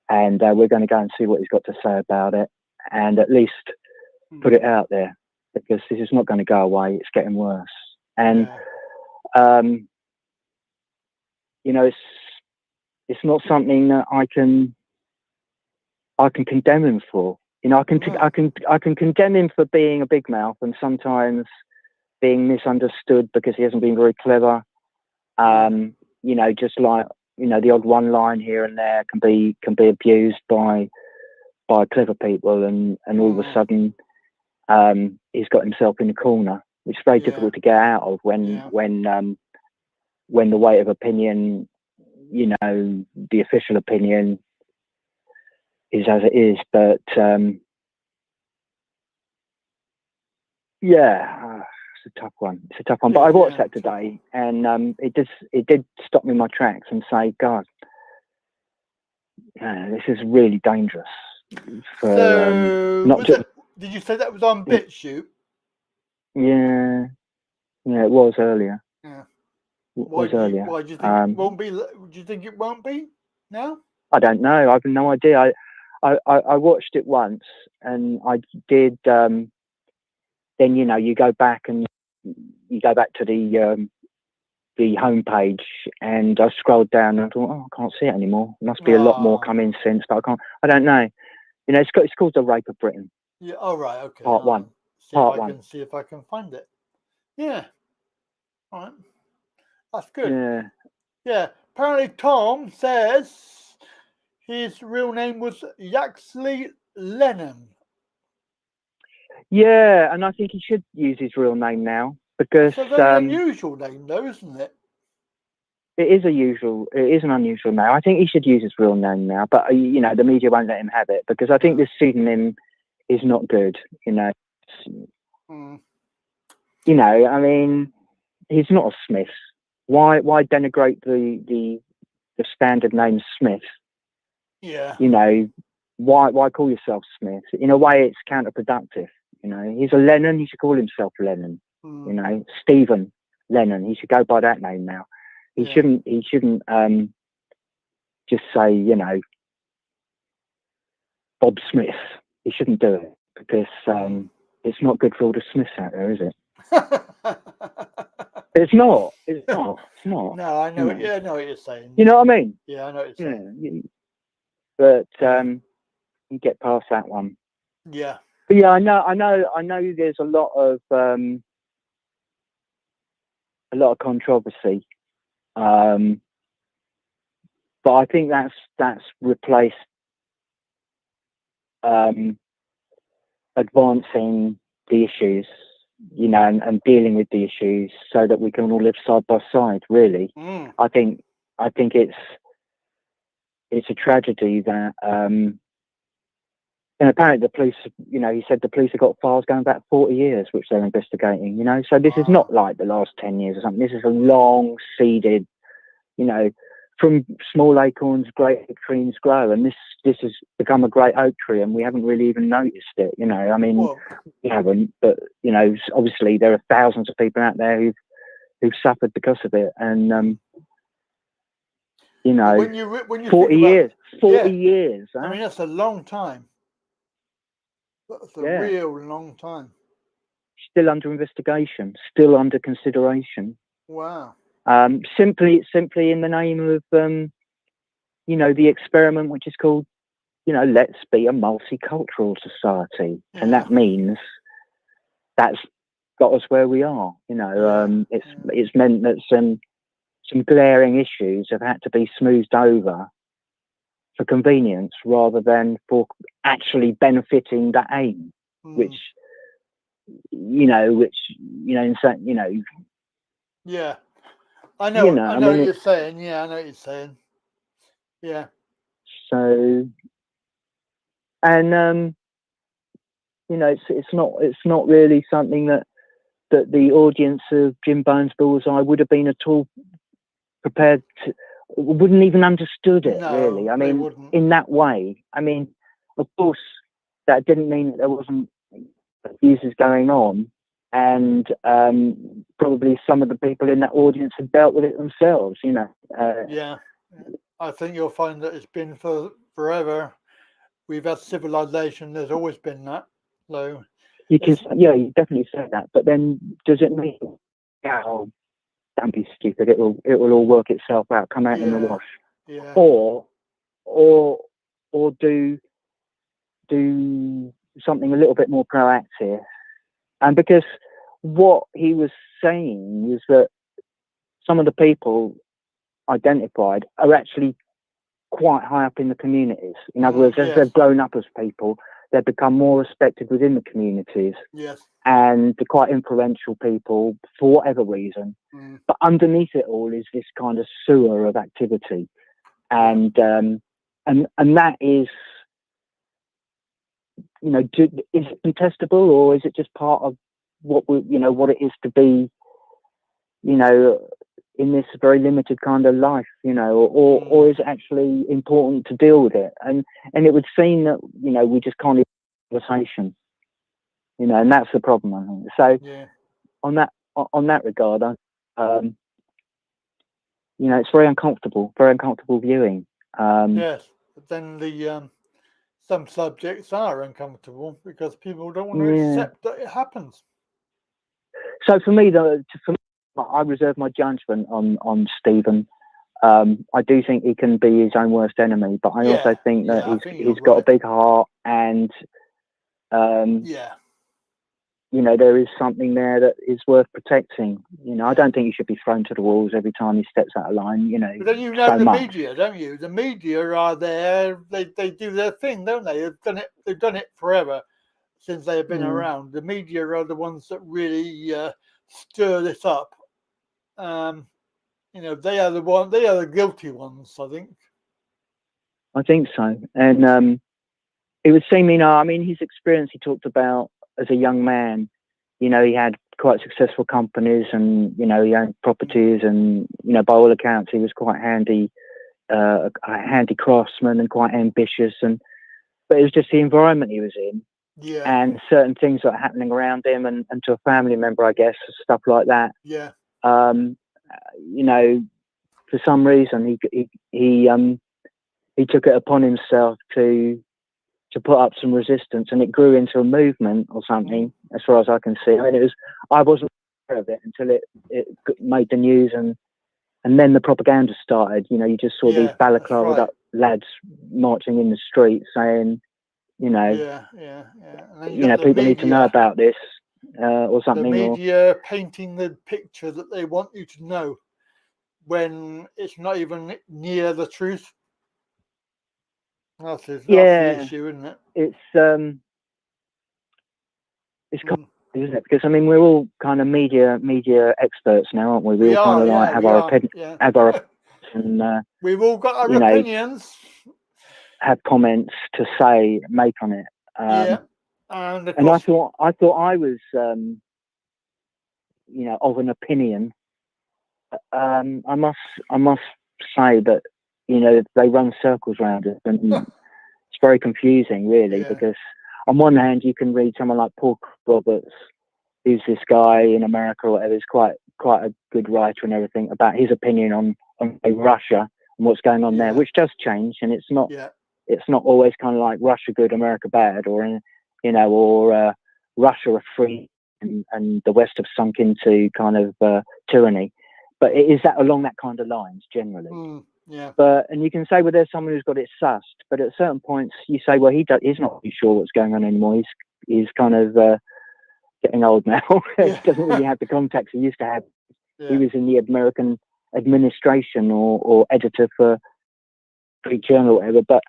and we're going to go and see what he's got to say about it, and at least put it out there, because this is not going to go away. It's getting worse, and you know, it's not something that I can condemn him for. You know, I can condemn him for being a big mouth and sometimes being misunderstood because he hasn't been very clever. You know, just like, you know, the odd one line here and there can be abused by clever people, and all of a sudden he's got himself in a corner, which is very difficult to get out of when the weight of opinion, you know, the official opinion is as it is. But it's a tough one. It's a tough one. But I watched that today, and it did stop me in my tracks and say, God, this is really dangerous. So, did you say that was on BitChute? Yeah, it was earlier. Yeah. Why do you think it won't be? Do you think it won't be now? I don't know. I've no idea. I watched it once, and I did. Then you go back and you go back to the homepage, and I scrolled down and I thought, I can't see it anymore. There must be a lot more coming since, but I can't. I don't know. It's called The Rape of Britain. Yeah. Oh, right. Okay. Part 1. See if I can find it. Yeah. All right. That's good. Yeah. Yeah. Apparently, Tom says his real name was Yaxley Lennon. Yeah, and I think he should use his real name now because it's a very unusual name, though, isn't it? It is an unusual name. I think he should use his real name now, but the media won't let him have it because I think this pseudonym is not good. I mean, he's not a Smith. Why denigrate the standard name Smith? Yeah. Why call yourself Smith? In a way, it's counterproductive. He's a Lennon. He should call himself Lennon. Stephen Lennon. He should go by that name now. He shouldn't just say, Bob Smith. He shouldn't do it because it's not good for all the Smiths out there, is it? It's not. No, I know. Yeah, I know what you're saying. You know what I mean? Yeah, I know what you're saying. But you get past that one. Yeah. But yeah, I know. There's a lot of controversy. But I think that's replaced advancing the issues, and dealing with the issues so that we can all live side by side. Really, I think it's a tragedy that, and apparently the police, he said the police have got files going back 40 years, which they're investigating. So this is not like the last 10 years or something. This is a long seeded, from small acorns, great trees grow, and this has become a great oak tree, and we haven't really even noticed it. I mean, we haven't, but obviously there are thousands of people out there who've suffered because of it, and when you 40 years, 40 yeah. years. Huh? I mean, that's a long time. That's a real long time. Still under investigation, still under consideration. Wow. Simply in the name of the experiment, which is called let's be a multicultural society, and that means that's got us where we are. It's meant that some glaring issues have had to be smoothed over for convenience rather than for actually benefiting that aim, which Yeah. I know what you're saying. Yeah, I know what you're saying. Yeah. So, and it's not really something that the audience of Jim Bones Bullseye would have been at all prepared to, wouldn't even understood it. No, really. I mean, wouldn't. In that way. I mean, of course, that didn't mean that there wasn't abuses going on. And probably some of the people in that audience had dealt with it themselves, Yeah, I think you'll find that it's been for forever. We've had civilization. There's always been that. So you definitely said that. But then, does it mean, don't be stupid? It will all work itself out, come out in the wash, or do something a little bit more proactive. And because what he was saying was that some of the people identified are actually quite high up in the communities. In other words, as they've grown up as people, they've become more respected within the communities. Yes. And they're quite influential people for whatever reason. But underneath it all is this kind of sewer of activity. And that is, is it contestable, or is it just part of what it is to be, in this very limited kind of life, or is it actually important to deal with it? And it would seem that, we just can't have a conversation, and that's the problem, I think. So on that regard, it's very uncomfortable viewing. Yes, but then some subjects are uncomfortable because people don't want to accept that it happens. So for me, I reserve my judgment on Stephen. I do think he can be his own worst enemy, but I also think that he's got a big heart, and there is something there that is worth protecting. I don't think he should be thrown to the walls every time he steps out of line. But then the media, don't you? The media are there. They do their thing, don't they? They've done it forever since they have been around. The media are the ones that really stir this up. They are the guilty ones, I think. I think so, and it would seem, his experience he talked about as a young man. He had quite successful companies, and he owned properties, and by all accounts he was quite handy, a handy craftsman and quite ambitious. But it was just the environment he was in, and certain things that were happening around him, and to a family member, I guess, stuff like that. Yeah. For some reason he took it upon himself to put up some resistance, and it grew into a movement or something, as far as I can see. I wasn't aware of it until it made the news, and then the propaganda started. You just saw these balaclava up lads marching in the street saying, people need to know about this, or something. The media painting the picture that they want you to know, when it's not even near the truth. That's the issue, isn't it? It's isn't it? Because we're all kind of media experts now, aren't we? We all kind of have our opinions, and we've all got our opinions. Have comments to make on it. And I thought I was, of an opinion. I must say that they run circles around it, and it's very confusing, really, because on one hand you can read someone like Paul Roberts, who's this guy in America or whatever, is quite a good writer and everything, about his opinion on Russia and what's going on there, which does change, and it's not always kind of like Russia good, America bad, or Russia are free and the West have sunk into kind of tyranny. But it is that along that kind of lines generally. And you can say, well, there's someone who's got it sussed, but at certain points you say, well, he's not really sure what's going on anymore. He's kind of getting old now. He doesn't really have the contacts he used to have. He was in the American administration or editor for Street Journal or whatever.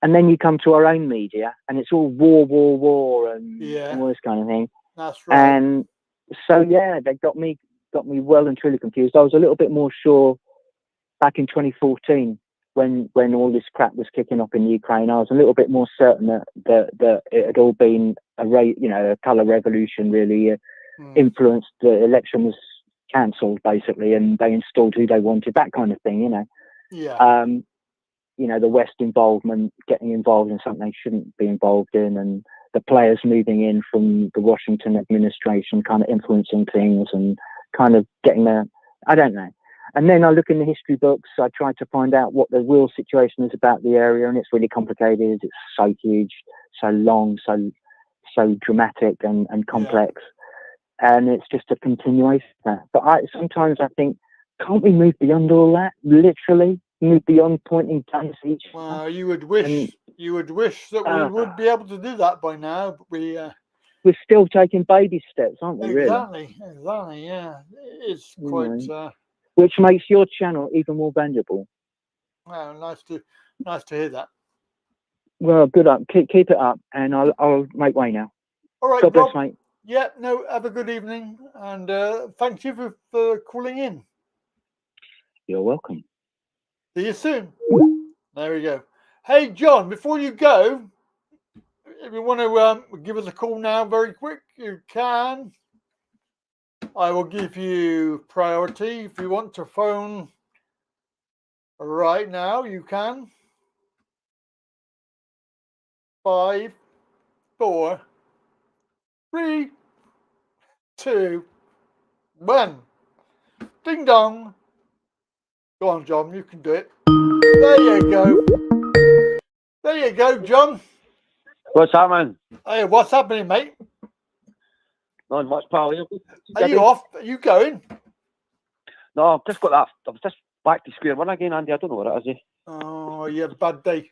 And then you come to our own media, and it's all war, and all this kind of thing. That's right. And so they got me well and truly confused. I was a little bit more sure back in 2014 when all this crap was kicking off in Ukraine. I was a little bit more certain that it had all been a colour revolution, really influenced. The election was cancelled basically, and they installed who they wanted, that kind of thing. The West involvement, getting involved in something they shouldn't be involved in, and the players moving in from the Washington administration, kind of influencing things and kind of getting there. I don't know. And then I look in the history books. I try to find out what the real situation is about the area, and it's really complicated. It's so huge, so long, so dramatic and complex. And it's just a continuation of that. But sometimes I think, can't we move beyond all that? Literally move beyond pointing guns at each other. Well, you would wish that we would be able to do that by now, but we're still taking baby steps, aren't we? Exactly. Yeah, it's quite. Which makes your channel even more valuable. Well, nice to hear that. Well, good up. Keep it up, and I'll make way now. All right, God bless, mate. Yeah, no, have a good evening, and thank you for calling in. You're welcome. See you soon. There we go. Hey, John, before you go, if you want to give us a call now very quick, you can. I will give you priority. If you want to phone right now, you can. 5, 4, 3, 2, 1. Ding dong. Go on, John, you can do it. There you go. There you go, John. What's happening? Hey, what's happening, mate? Not much, pal. Are you off? Are you going? No, I've just got that. I was just back to square one again, Andy. I don't know what it is. Oh, you had a bad day.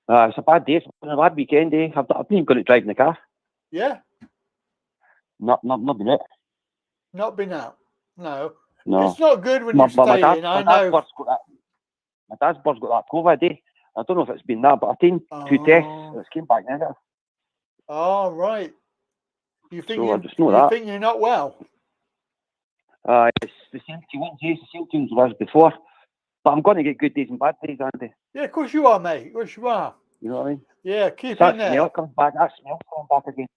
It's a bad day. It's been a bad weekend, eh? I've been even going to drive in the car. Yeah? Not been it. Not been out? No. No. It's not good when you stay in, I know. My dad's bird's got that COVID, eh? I don't know if it's been that, but I've taken 2 tests and it's came back negative. Oh, right. You think, So I just know that. think you're not well? It's the same symptoms as before. But I'm going to get good days and bad days, Andy. Yeah, of course you are, mate. Of course you are. You know what I mean? Yeah, keep That in there. smell comes back. That smell's coming back again.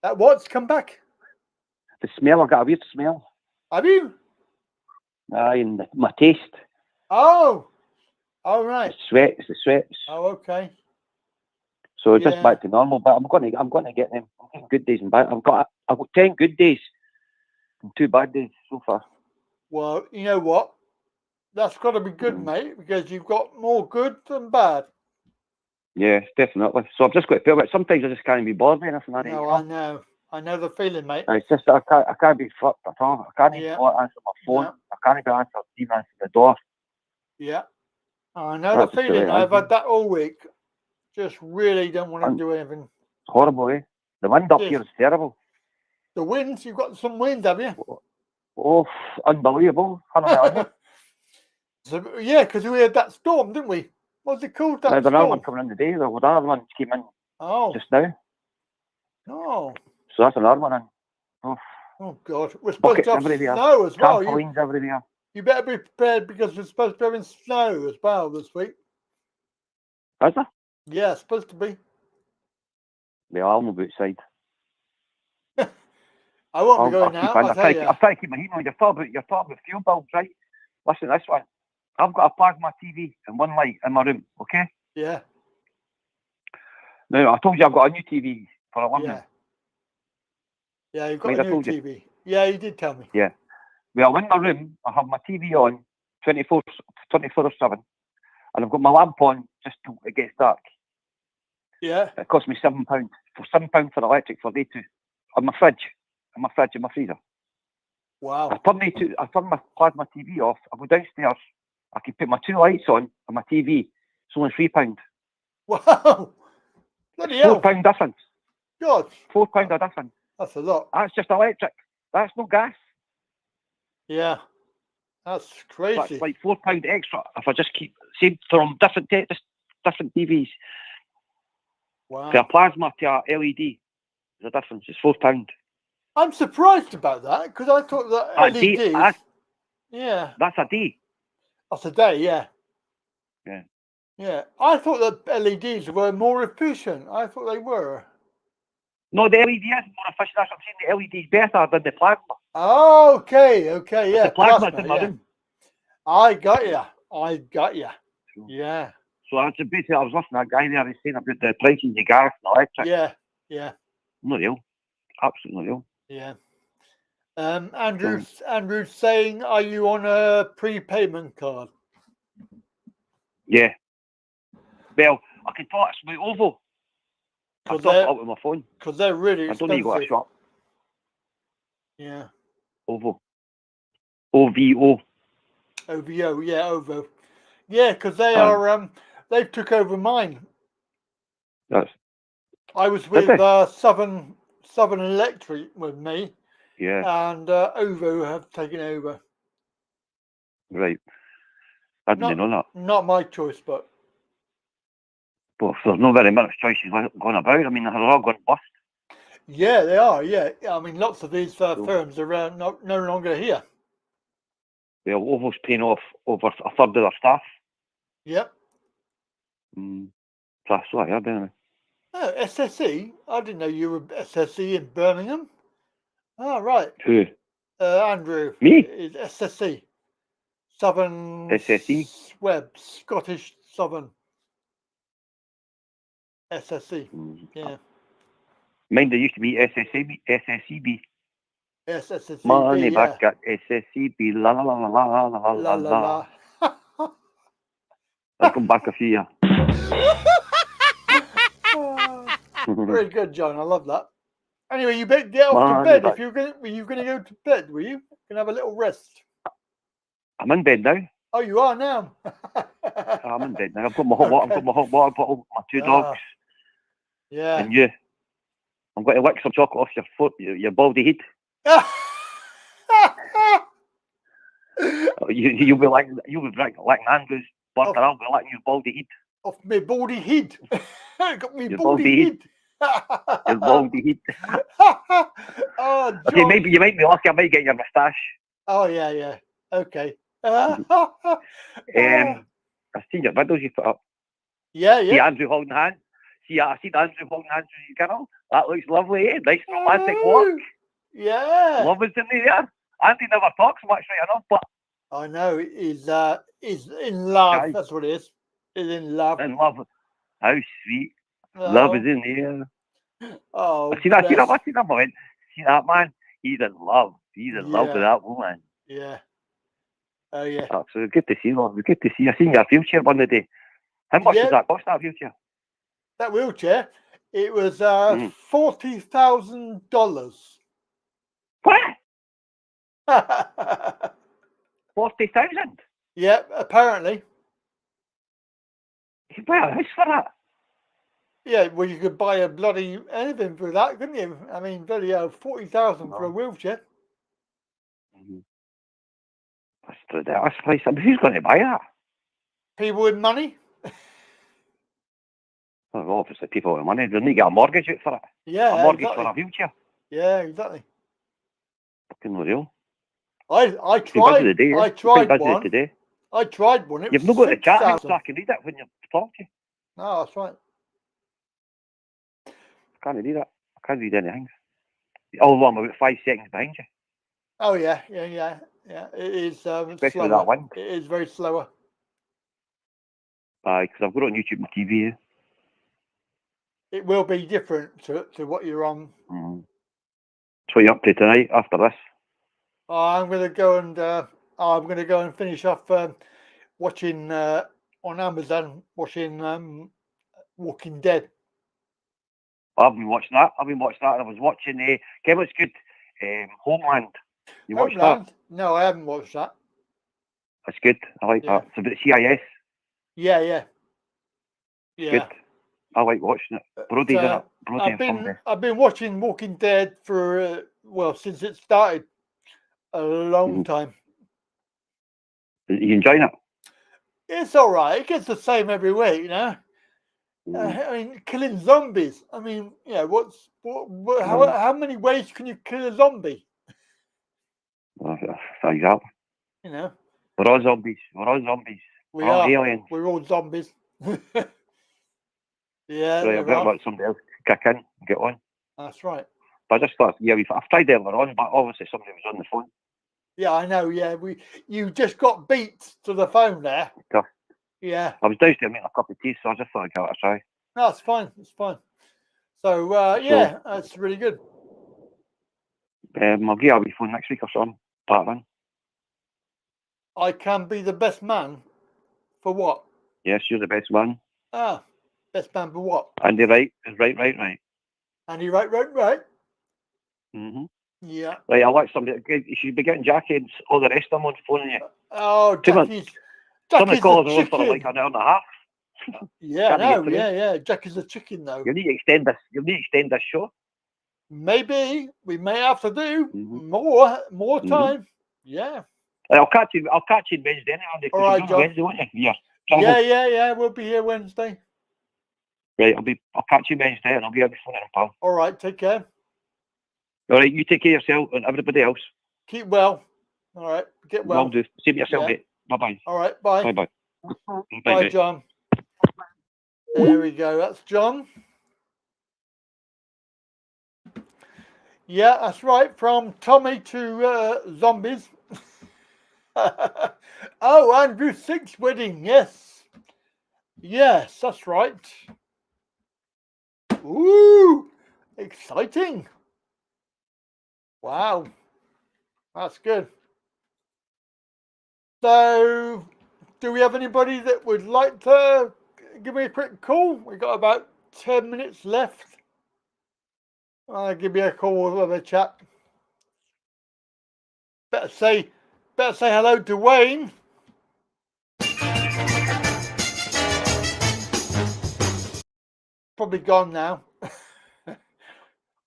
That what's come back? The smell, I've got a weird smell. Have you? And my taste. Oh. All right. It's the sweats. Oh, okay. So it's just back to normal. But I'm going to get them. I'm getting good days and bad. I've got 10 good days and 2 bad days so far. Well, you know what? That's got to be good, mate, because you've got more good than bad. Yeah, definitely. So I've just got to feel it. Sometimes I just can't be bothered with anything. No, I know. I know the feeling, mate. It's just that I can't be fucked at all. I can't even answer my phone. No. I can't even answer the door. Yeah. I know That's the feeling. the way I've had that all week. Just really don't want to do anything. It's horrible, eh? The wind up here is terrible. The winds? You've got some wind, have you? Oh, unbelievable. So, yeah, because we had that storm, didn't we? What's it called? That There's another storm? one coming in today. There's another one came in just now. Oh. So that's another one. Oh, God. We're supposed Buckets to have everywhere. snow as well. Trampolines everywhere. You better be prepared because we're supposed to be having snow as well this week. Is there? Yeah, it's supposed to be. Yeah, I'll move outside. I won't be going out. I'm trying to keep my heat on. You're talking about fuel bills, right? Listen, this one. I've got a plasma TV and one light in my room, okay? Yeah. Now, I told you I've got a new TV for a living. Yeah, you've got a new TV. Yeah, you did tell me. Yeah. Well, in my room, I have my TV on 24/7, and I've got my lamp on just till it gets dark. Yeah. It cost me £7. For £7 for electric for day 2. On my fridge and my freezer. Wow. I turn my plasma TV off, I go downstairs, I can put my 2 lights on and my TV. It's only £3. Wow. Bloody hell. £4 difference. God. £4 a difference. That's a lot. That's just electric. That's no gas. Yeah. That's crazy. That's like £4 extra if I just keep same from different TVs. Wow. To a plasma to a LED. There's a difference. It's £4. I'm surprised about that because I thought that LEDs. Yeah. That's a day. That's a day, yeah. Yeah. Yeah. I thought that LEDs were more efficient. I thought they were. No, the LED is more efficient. That's what I'm saying. The LED is better than the plasma. Oh, okay, yeah. The plasma's in my room. I got you. Yeah. So that's basically, I was listening to that guy there, he's saying about the prices of gas and electric. Yeah. Not real. Absolutely not real. Yeah. Andrew's saying, are you on a prepayment card? Yeah. Well, I can talk to my Ovo. I top it up with my phone. Because they're really expensive. I don't need to go to a shop. Yeah. Ovo. OVO. OVO, yeah, OVO. Yeah, because they are, they've took over mine. Yes. I was with Southern Electric with me. Yeah. And OVO have taken over. Right. I didn't know that. Not my choice, but there's not very much choices going about. I mean, they're all going bust. Yeah, they are, yeah. I mean, lots of these firms are no longer here. Well, Ovo's paying off over a third of their staff. Yep. That's what I heard, anyway. Oh, SSE? I didn't know you were SSE in Birmingham. Oh, right. Who? Andrew. Me? Is SSC. Southern SSE? Web. Scottish Southern. SSC. Yeah. Mine, there used to be SSEB. Yes, SSCB, Money yeah. back at SSEB. La la la la la la La la la la. la. I'll come back a few years. Very good, John. I love that. Anyway, you better get off to Money bed. back. If you're gonna go to bed, were you? Gonna have a little rest. I'm in bed now. Oh, you are now. I'm in bed now. I've got my hot water. I've got my hot water bottle. My 2 dogs. Yeah. And you. I'm going to lick some chocolate off your foot. Your baldy head. You'll be like Andrew's burger. I'll be licking your baldy head. Off my baldy head. Got me Your baldy head. Your baldy head. Oh, Okay, John. maybe you might be lucky. I might get your moustache. Oh yeah, yeah. Okay. I've seen your videos you put up. Yeah, See yeah. Andrew holding hands. I seen Andrew holding hands with your girl. That looks lovely, eh? Nice romantic walk. Yeah. Love is in the air. Andy never talks much right enough, but I know. He's in love. Guys. That's what it is. He's in love. in love. How sweet. Oh. Love is in the air. Oh, I seen that. bless. I went, see that man? He's in love. He's in love with that woman. Yeah. Oh yeah. Absolutely good to see, Lord. Good to see. I seen your wheelchair one day. How much does that cost, that wheelchair? That wheelchair. It was $40,000. What? 40,000? Yeah, apparently. You can buy a house for that. Yeah, well, you could buy a bloody anything for that, couldn't you? I mean, bloody 40,000 for a wheelchair. That's the price. I mean, who's going to buy that? People with money. Well, obviously, people with money. They need to get a mortgage out for it. Yeah, a mortgage exactly. for a wheelchair. Yeah, exactly. Fucking real. I tried. Today, I tried one. Today. I tried one. It You've was not got the chat 6,000. so I can read it when you talk to you. No, that's right. I can't read it. I can't read anything. Although I'm about 5 seconds behind you. Oh yeah. It is Especially with slower. that wind. It is very slower. Aye, because I've got it on YouTube and TV. It will be different to what you're on. So you're up to tonight after this? I'm going to go and finish off watching on Amazon, watching Walking Dead. I've been watching that. And I was watching Kevin, it's good. Homeland. You watched Homeland? that? No, I haven't watched that. It's good. I like that. It's about CIS. Yeah. Good. I like watching it. Brody's in it. Brody and somebody. I've been watching Walking Dead for since it started, a long time. Are you enjoying it? It's all right. It gets the same every week, you know. I mean, killing zombies. I mean, how many ways can you kill a zombie? Exactly. You know. We're all zombies. We We're all are. aliens. We're all zombies. Yeah. So I better let somebody else kick in and get on. That's right. But I just thought, I've tried earlier on, but obviously somebody was on the phone. Yeah, I know. Yeah, you just got beat to the phone there. Okay. Yeah. I was downstairs making a cup of tea, so I just thought I'd give it a try. No, it's fine. It's fine. So that's really good. I'll give you a wee phone next week or something. Part one. I can be the best man for what? Yes, you're the best man. Ah, best man for what? Andy Wright is right. Andy Wright. Mm-hmm. Yeah. Right, I like somebody. You should be getting Jackie and all the rest of them on phoning you. Oh, Jackie's some of the calls are on for like an hour and a half. Yeah, no, yeah. Jackie's a chicken though. You need to extend this show. Maybe we may have to do more time. Yeah. I'll catch you Wednesday anyway. All right, John. Wednesday, won't you? Yeah. We'll be here Wednesday. Right, I'll catch you Wednesday and I'll be able to phone it, pal. All right, take care. All right, you take care of yourself and everybody else. Keep well. All right, get well. Will do. Save yourself, mate. Bye-bye. All right, bye. Bye-bye. Bye, John. There we go. That's John. Yeah, that's right. From Tommy to zombies. Oh, Andrew Six's wedding. Yes. Yes, that's right. Ooh, exciting. Wow. That's good. So, do we have anybody that would like to give me a quick call? We've got about 10 minutes left. Give me a call with a chat. Better say hello to Wayne. Probably gone now.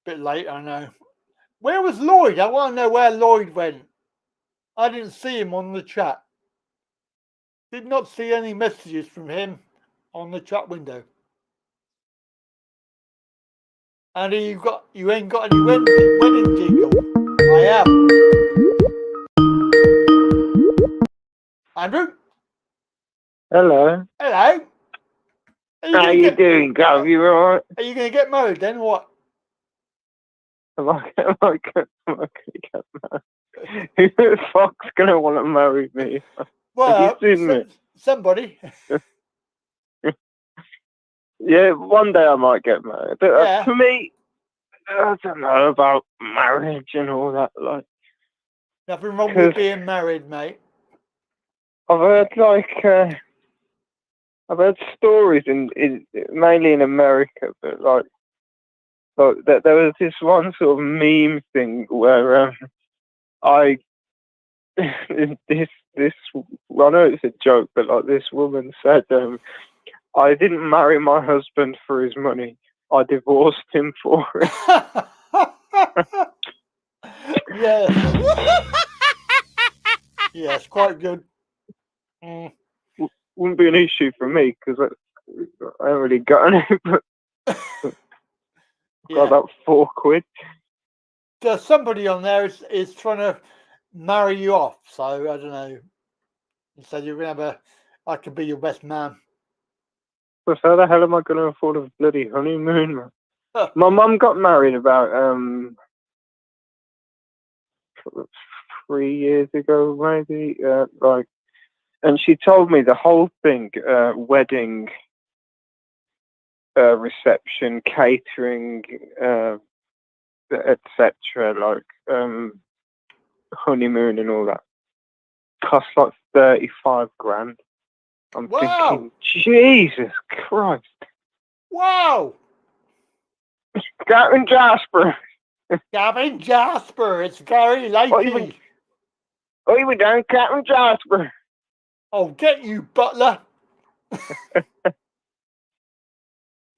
Bit late, I know. Where was Lloyd? I want to know where Lloyd went. I didn't see him on the chat. Did not see any messages from him on the chat window. And you ain't got any wedding jingle. I have. Andrew? Hello. Hello. How you doing, Gov? You alright? Are you going to get married then, or what? Am I gonna get married? Who the fuck's gonna want to marry me? Well, Have you seen me? Somebody. Yeah, one day I might get married. But Yeah. for me, I don't know about marriage and all that. Like, Nothing wrong with being married, mate. I've heard I've heard stories in mainly in America, but like there was this one sort of meme thing where this I know it's a joke, but like this woman said, I didn't marry my husband for his money. I divorced him for it. Yeah. Yeah, it's quite good. Wouldn't be an issue for me because I haven't really got any, but got about £4. There's somebody on there is trying to marry you off, so I don't know. He said you're gonna I could be your best man. But how the hell am I going to afford a bloody honeymoon, man? My mum got married about 3 years ago, maybe. And she told me the whole thing: wedding, reception, catering, etc. Honeymoon and all that cost like 35 grand. I'm thinking, Jesus Christ! Wow! Gavin Jasper. Gavin Jasper, it's Gary Lakey. Oh, we done Captain Jasper. I'll get you, butler.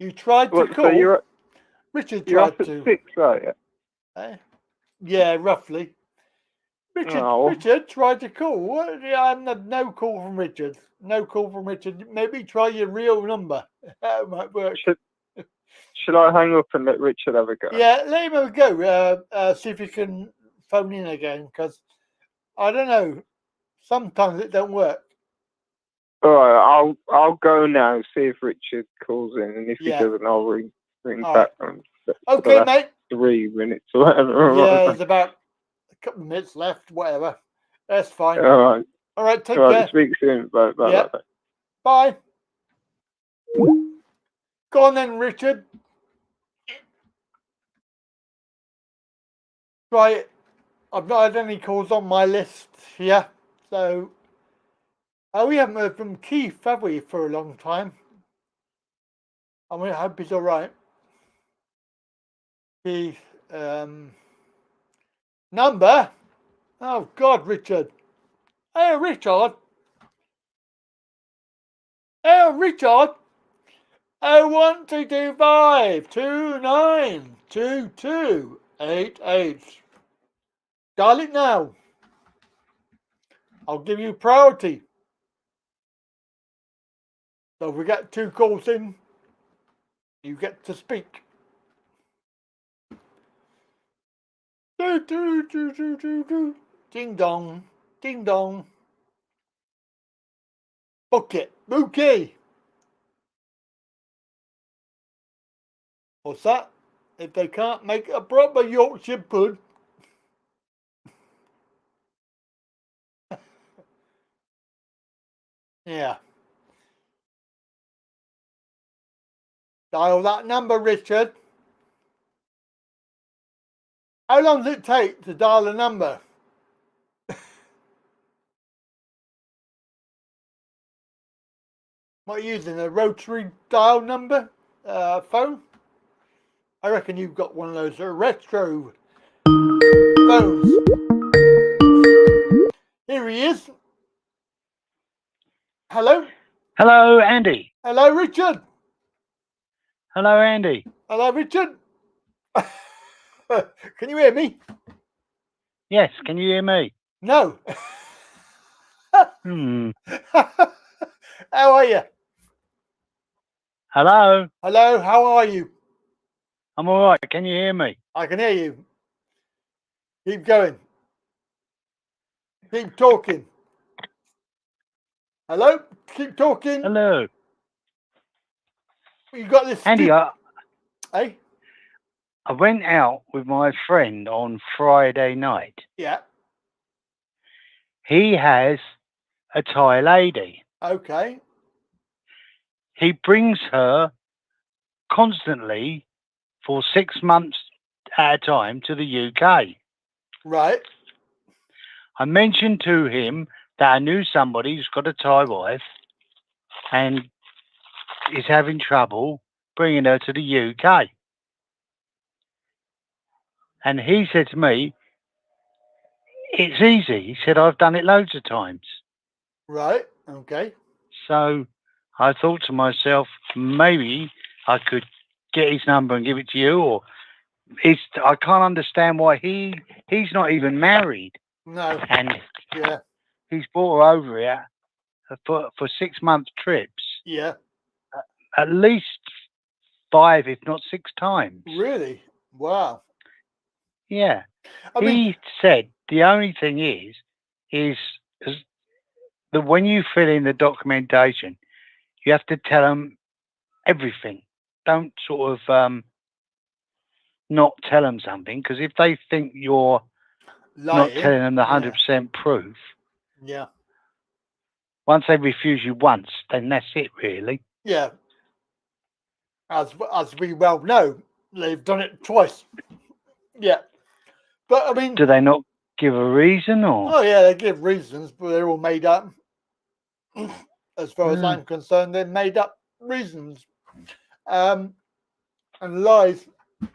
You tried to call. So Richard you're tried up at to. 6, are you? Yeah, roughly. Richard tried to call. What? I had no call from Richard. No call from Richard. Maybe try your real number. That might work. Should I hang up and let Richard have a go? Yeah, let him have a go. See if you can phone in again, because I don't know. Sometimes it don't work. All right, I'll go now. See if Richard calls in, and if he doesn't, I'll ring back. Okay, mate. 3 minutes or whatever. Yeah, there's about a couple of minutes left. Whatever. That's fine. All right. All right. Take all right, care. Speak soon. Bye. Bye. Yeah. Bye. Bye. Go on then, Richard. Right. I've not had any calls on my list here, so we haven't heard from Keith, have we, for a long time? I mean, I hope he's all right. Keith, number? Oh God, Richard. Hey, Richard. Hey, Richard. 01225 292288. Dial it now. I'll give you priority. So if we get 2 calls in, you get to speak. Ding dong, ding dong. Book it, bouquet. What's that? if they can't make a proper Yorkshire pud. Yeah. Dial that number, Richard. How long does it take to dial a number? What are you using? A rotary dial number phone? I reckon you've got one of those retro phones. Here he is. Hello? Hello, Andy. Hello, Richard. Hello, Andy. Hello, Richard. Can you hear me? Yes, can you hear me? No. Hmm. How are you? Hello. Hello, how are you? I'm all right. Can you hear me? I can hear you. Keep going. Keep talking. Hello? Keep talking. Hello. You got this. Andy, Hey? I went out with my friend on Friday night. Yeah. He has a Thai lady. Okay. He brings her constantly for 6 months at a time to the UK. Right. I mentioned to him that I knew somebody who's got a Thai wife and is having trouble bringing her to the UK. And he said to me, it's easy. He said, I've done it loads of times. Right. Okay. So I thought to myself, maybe I could get his number and give it to you, or I can't understand why he's not even married. No. And Yeah. he's brought her over here for 6 month trips. Yeah. At least 5, if not 6 times. Really? Wow. Yeah. I mean, He said the only thing is that when you fill in the documentation, you have to tell them everything. Don't sort of not tell them something, because if they think you're lying, not telling them the 100% proof, yeah. once they refuse you once, then that's it, really. Yeah. As we well know, they've done it twice. Yeah. But I mean, Do they not give a reason, or? oh yeah, they give reasons, but they're all made up. As far as Hmm. I'm concerned, they're made up reasons, and lies.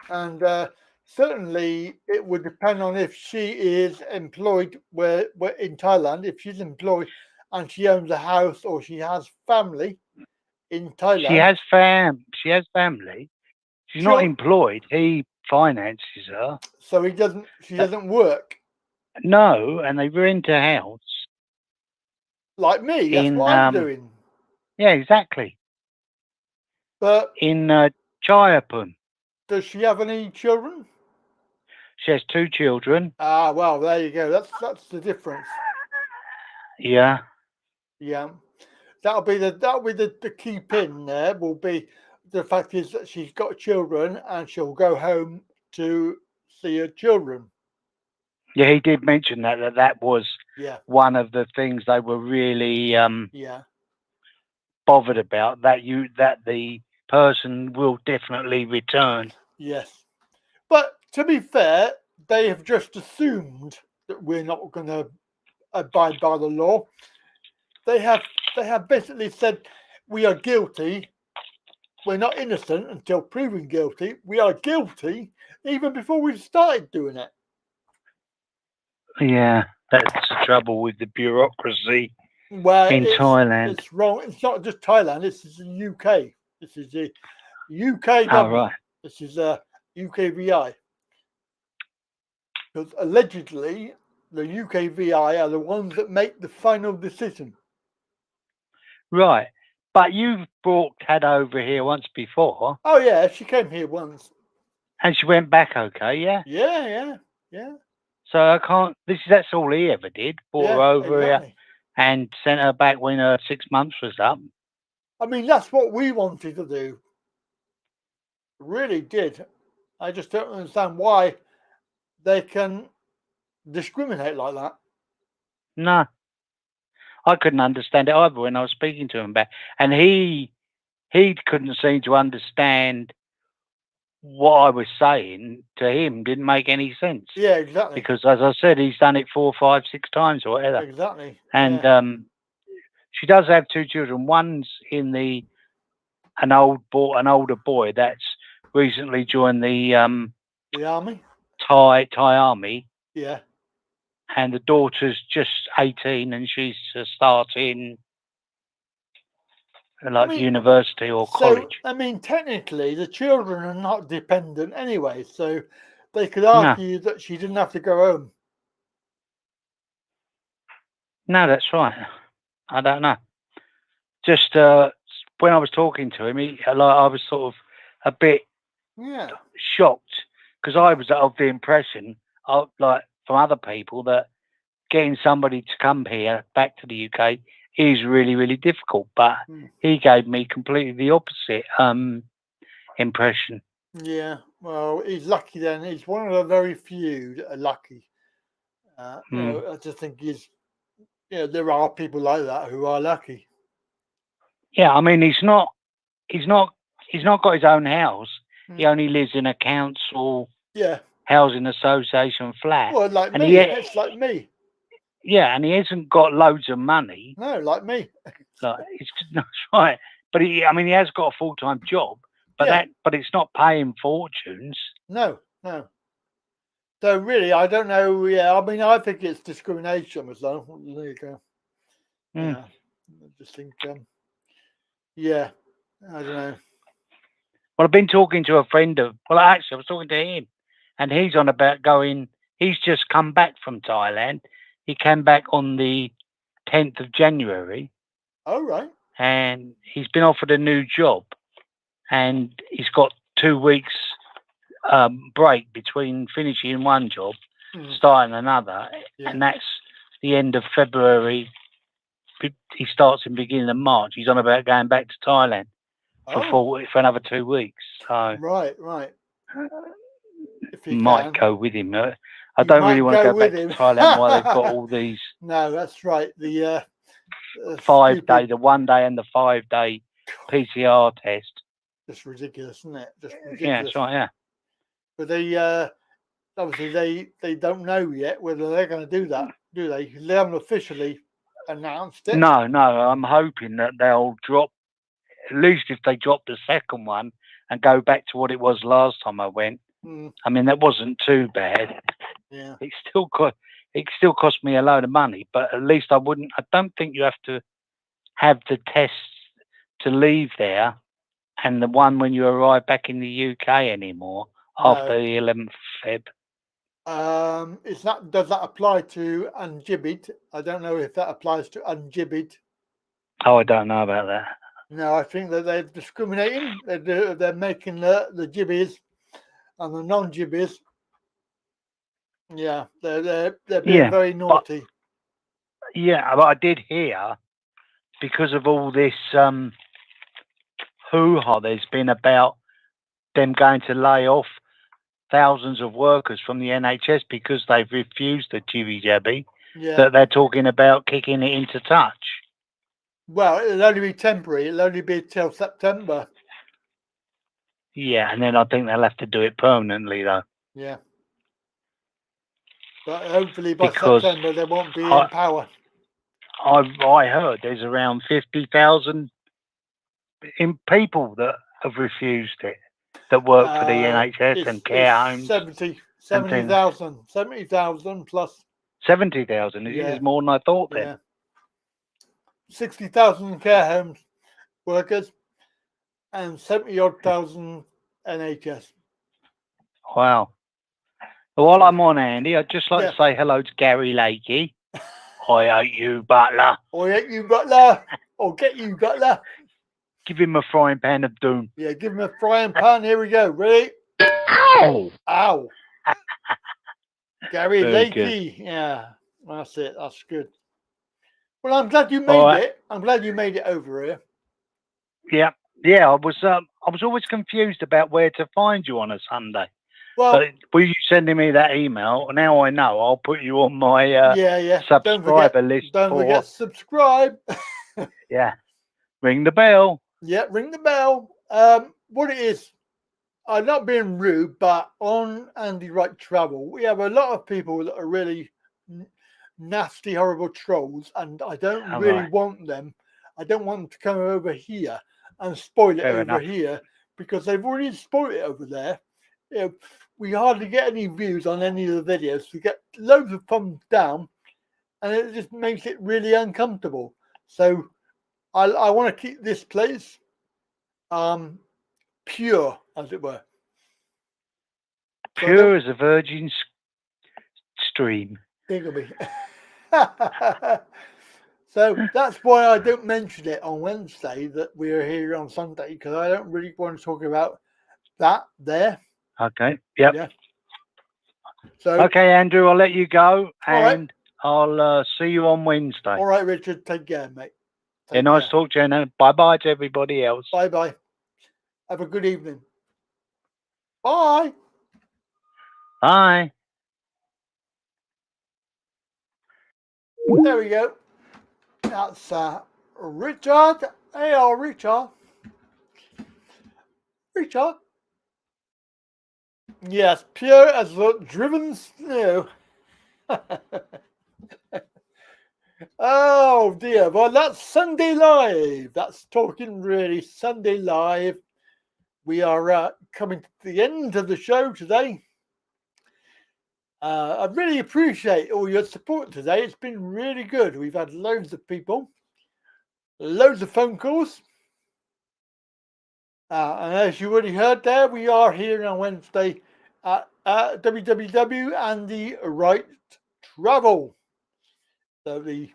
And certainly, it would depend on if she is employed where in Thailand. If she's employed and she owns a house or she has family in Thailand, She has family. She's not employed. He finances her. So he doesn't. She doesn't work. No, and they rent a house. Like me, that's what I'm doing. Yeah, exactly. But in Chayapun. Does she have any children? She has 2 children. Ah, well, there you go. That's the difference. Yeah. Yeah, that'll be the key pin. There will be the fact is that she's got children and she'll go home to see her children. Yeah, he did mention that was one of the things they were really bothered about, that the person will definitely return. Yes, but to be fair, they have just assumed that we're not going to abide by the law. They have basically said we are guilty. We're not innocent until proven guilty. We are guilty even before we've started doing it. Yeah, that's the trouble with the bureaucracy in Thailand. It's wrong. It's not just Thailand. This is the UK. This is the UK government. Right. This is UKVI. Because allegedly, the UKVI are the ones that make the final decision. Right. But you've brought Kat over here once before. Oh, yeah. She came here once. And she went back okay, yeah? Yeah. So I can't... That's all he ever did. Brought her over here and sent her back when her 6 months was up. I mean, that's what we wanted to do. Really did. I just don't understand why they can discriminate like that. No, I couldn't understand it either when I was speaking to him about, and he couldn't seem to understand what I was saying to him. Didn't make any sense. Yeah, exactly. Because as I said, he's done it 4, 5, 6 times or whatever. Exactly. And she does have 2 children. One's in an older boy that's recently joined the army. Thai army. Yeah. And the daughter's just 18, and she's starting university or college. I mean, technically, the children are not dependent anyway, so they could argue that she didn't have to go home. No, that's right. I don't know. Just when I was talking to him, I was sort of a bit shocked, because I was of the impression, from other people, that getting somebody to come here back to the UK is really, really difficult. But he gave me completely the opposite impression. Yeah, well, he's lucky then. He's one of the very few that are lucky. You know, I just think there are people like that who are lucky. Yeah, I mean, he's not got his own house. He only lives in a council housing association flat. Well, like me. It's like me. Yeah, and he hasn't got loads of money. No, like me. That's right. But he has got a full-time job, but it's not paying fortunes. No. So really, I don't know. Yeah, I mean, I think it's discrimination. So there you go. Yeah, I just think. I don't know. Well, I've been talking to a friend actually, I was talking to him, and he's on about going. He's just come back from Thailand. He came back on the 10th of January. Oh, right. And he's been offered a new job, and he's got 2 weeks break between finishing one job, starting another, and that's the end of February. He starts in the beginning of March. He's on about going back to Thailand for another 2 weeks. So right. Might go with him. I don't really want to go back to Thailand while they've got all these. No, that's right. The 5-day, the 1 day and the 5-day PCR test. Just ridiculous, isn't it? Just ridiculous. Yeah, that's right. Yeah. But they obviously they don't know yet whether they're going to do that, do they? They haven't officially announced it. No. I'm hoping that they'll drop, at least if they drop the second one and go back to what it was last time I went. I mean, that wasn't too bad. Yeah. It still cost me a load of money, but at least I don't think you have to have the tests to leave there and the one when you arrive back in the UK anymore after the 11th of Feb. Does that apply to ungibbed? I don't know if that applies to ungibbed. Oh, I don't know about that. No, I think that they're discriminating. They're making the gibbies and the non-gibbies. Yeah, they're being very naughty. But I did hear, because of all this hoo-ha there's been about them going to lay off thousands of workers from the NHS because they've refused the jibby-jabby, that they're talking about kicking it into touch. Well, it'll only be temporary. It'll only be till September. Yeah, and then I think they'll have to do it permanently, though. Yeah. But hopefully by September they won't be in power. I heard there's around 50,000 people that have refused it, that work for the NHS and care homes. 70,000 plus. 70,000? It is more than I thought then. Yeah. 60,000 care homes workers and 70-odd thousand NHS. Wow. While I'm on, Andy, I'd just like to say hello to Gary Lakey. I hate you, Butler. I hate you, Butler. I'll get you, Butler. Give him a frying pan of doom. Yeah, give him a frying pan. Here we go. Ready? Ow! Ow. Gary Very Lakey. good. Yeah, that's it. That's good. Well, I'm glad you made it. I'm glad you made it over here. Yeah. I was always confused about where to find you on a Sunday. Well, So will you sending me that email? Now I know. I'll put you on my yeah. subscriber list. Don't forget to subscribe. Yeah. Ring the bell. Yeah, ring the bell. What it is, I'm not being rude, but on Andy Wright Travel, we have a lot of people that are really nasty, horrible trolls, and I don't really want them. I don't want them to come over here and spoil it Fair over enough. here because they've already spoiled it over there. You know, we hardly get any views on any of the videos. We get loads of thumbs down, and it just makes it really uncomfortable. So I want to keep this place pure, as it were. Pure as a virgin stream. Diggleby. So that's why I don't mention it on Wednesday that we're here on Sunday, because I don't really want to talk about that there. Okay. Yep. Yeah. So okay, Andrew, I'll let you go, right. and I'll see you on Wednesday. All right, Richard. Take care, mate. Yeah, nice talk, Jenna. Bye-bye to everybody else. Bye-bye. Have a good evening. Bye. Bye. There we go. That's Richard. Hey, Richard. Richard. Yes, pure as the driven snow. Oh dear. Well, that's Sunday Live. That's Talking Really Sunday Live. We are coming to the end of the show today. I really appreciate all your support today. It's been really good. We've had loads of people, loads of phone calls. And as you already heard there, we are here on Wednesday at www. Andy Wright Travel. So the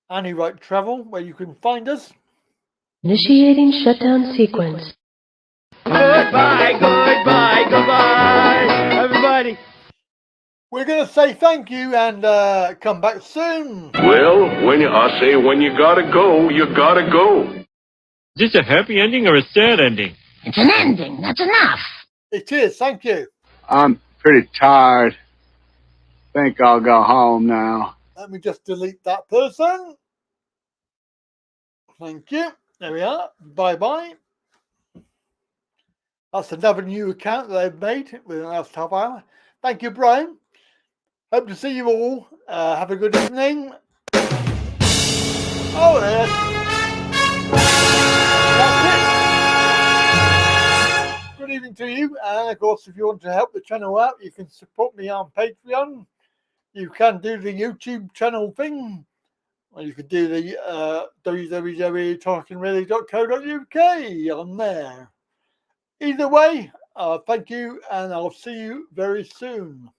Andy Wright Travel, where you can find us. Initiating shutdown sequence. Goodbye, goodbye, goodbye, everybody. We're going to say thank you and come back soon. Well, when you gotta go, you gotta go. Is this a happy ending or a sad ending? It's an ending. That's enough. It is. Thank you. I'm pretty tired. Think I'll go home now. Let me just delete that person. Thank you. There we are. Bye-bye. That's another new account that I've made within the last half hour. Thank you, Brian. Hope to see you all. Have a good evening. Oh, yes. That's it. Good evening to you. And, of course, if you want to help the channel out, you can support me on Patreon. You can do the YouTube channel thing. Or you could do the www.talkingreally.co.uk on there. Either way, thank you, and I'll see you very soon.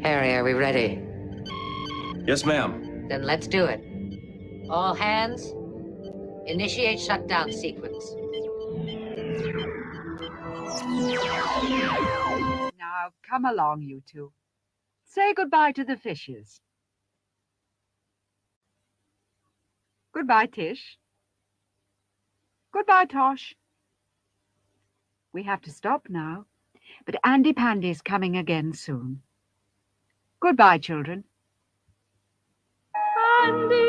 Harry, are we ready? Yes, ma'am. Then let's do it. All hands, initiate shutdown sequence. Now, come along, you two. Say goodbye to the fishes. Goodbye, Tish. Goodbye, Tosh. We have to stop now, but Andy Pandy's coming again soon. Goodbye, children. Andy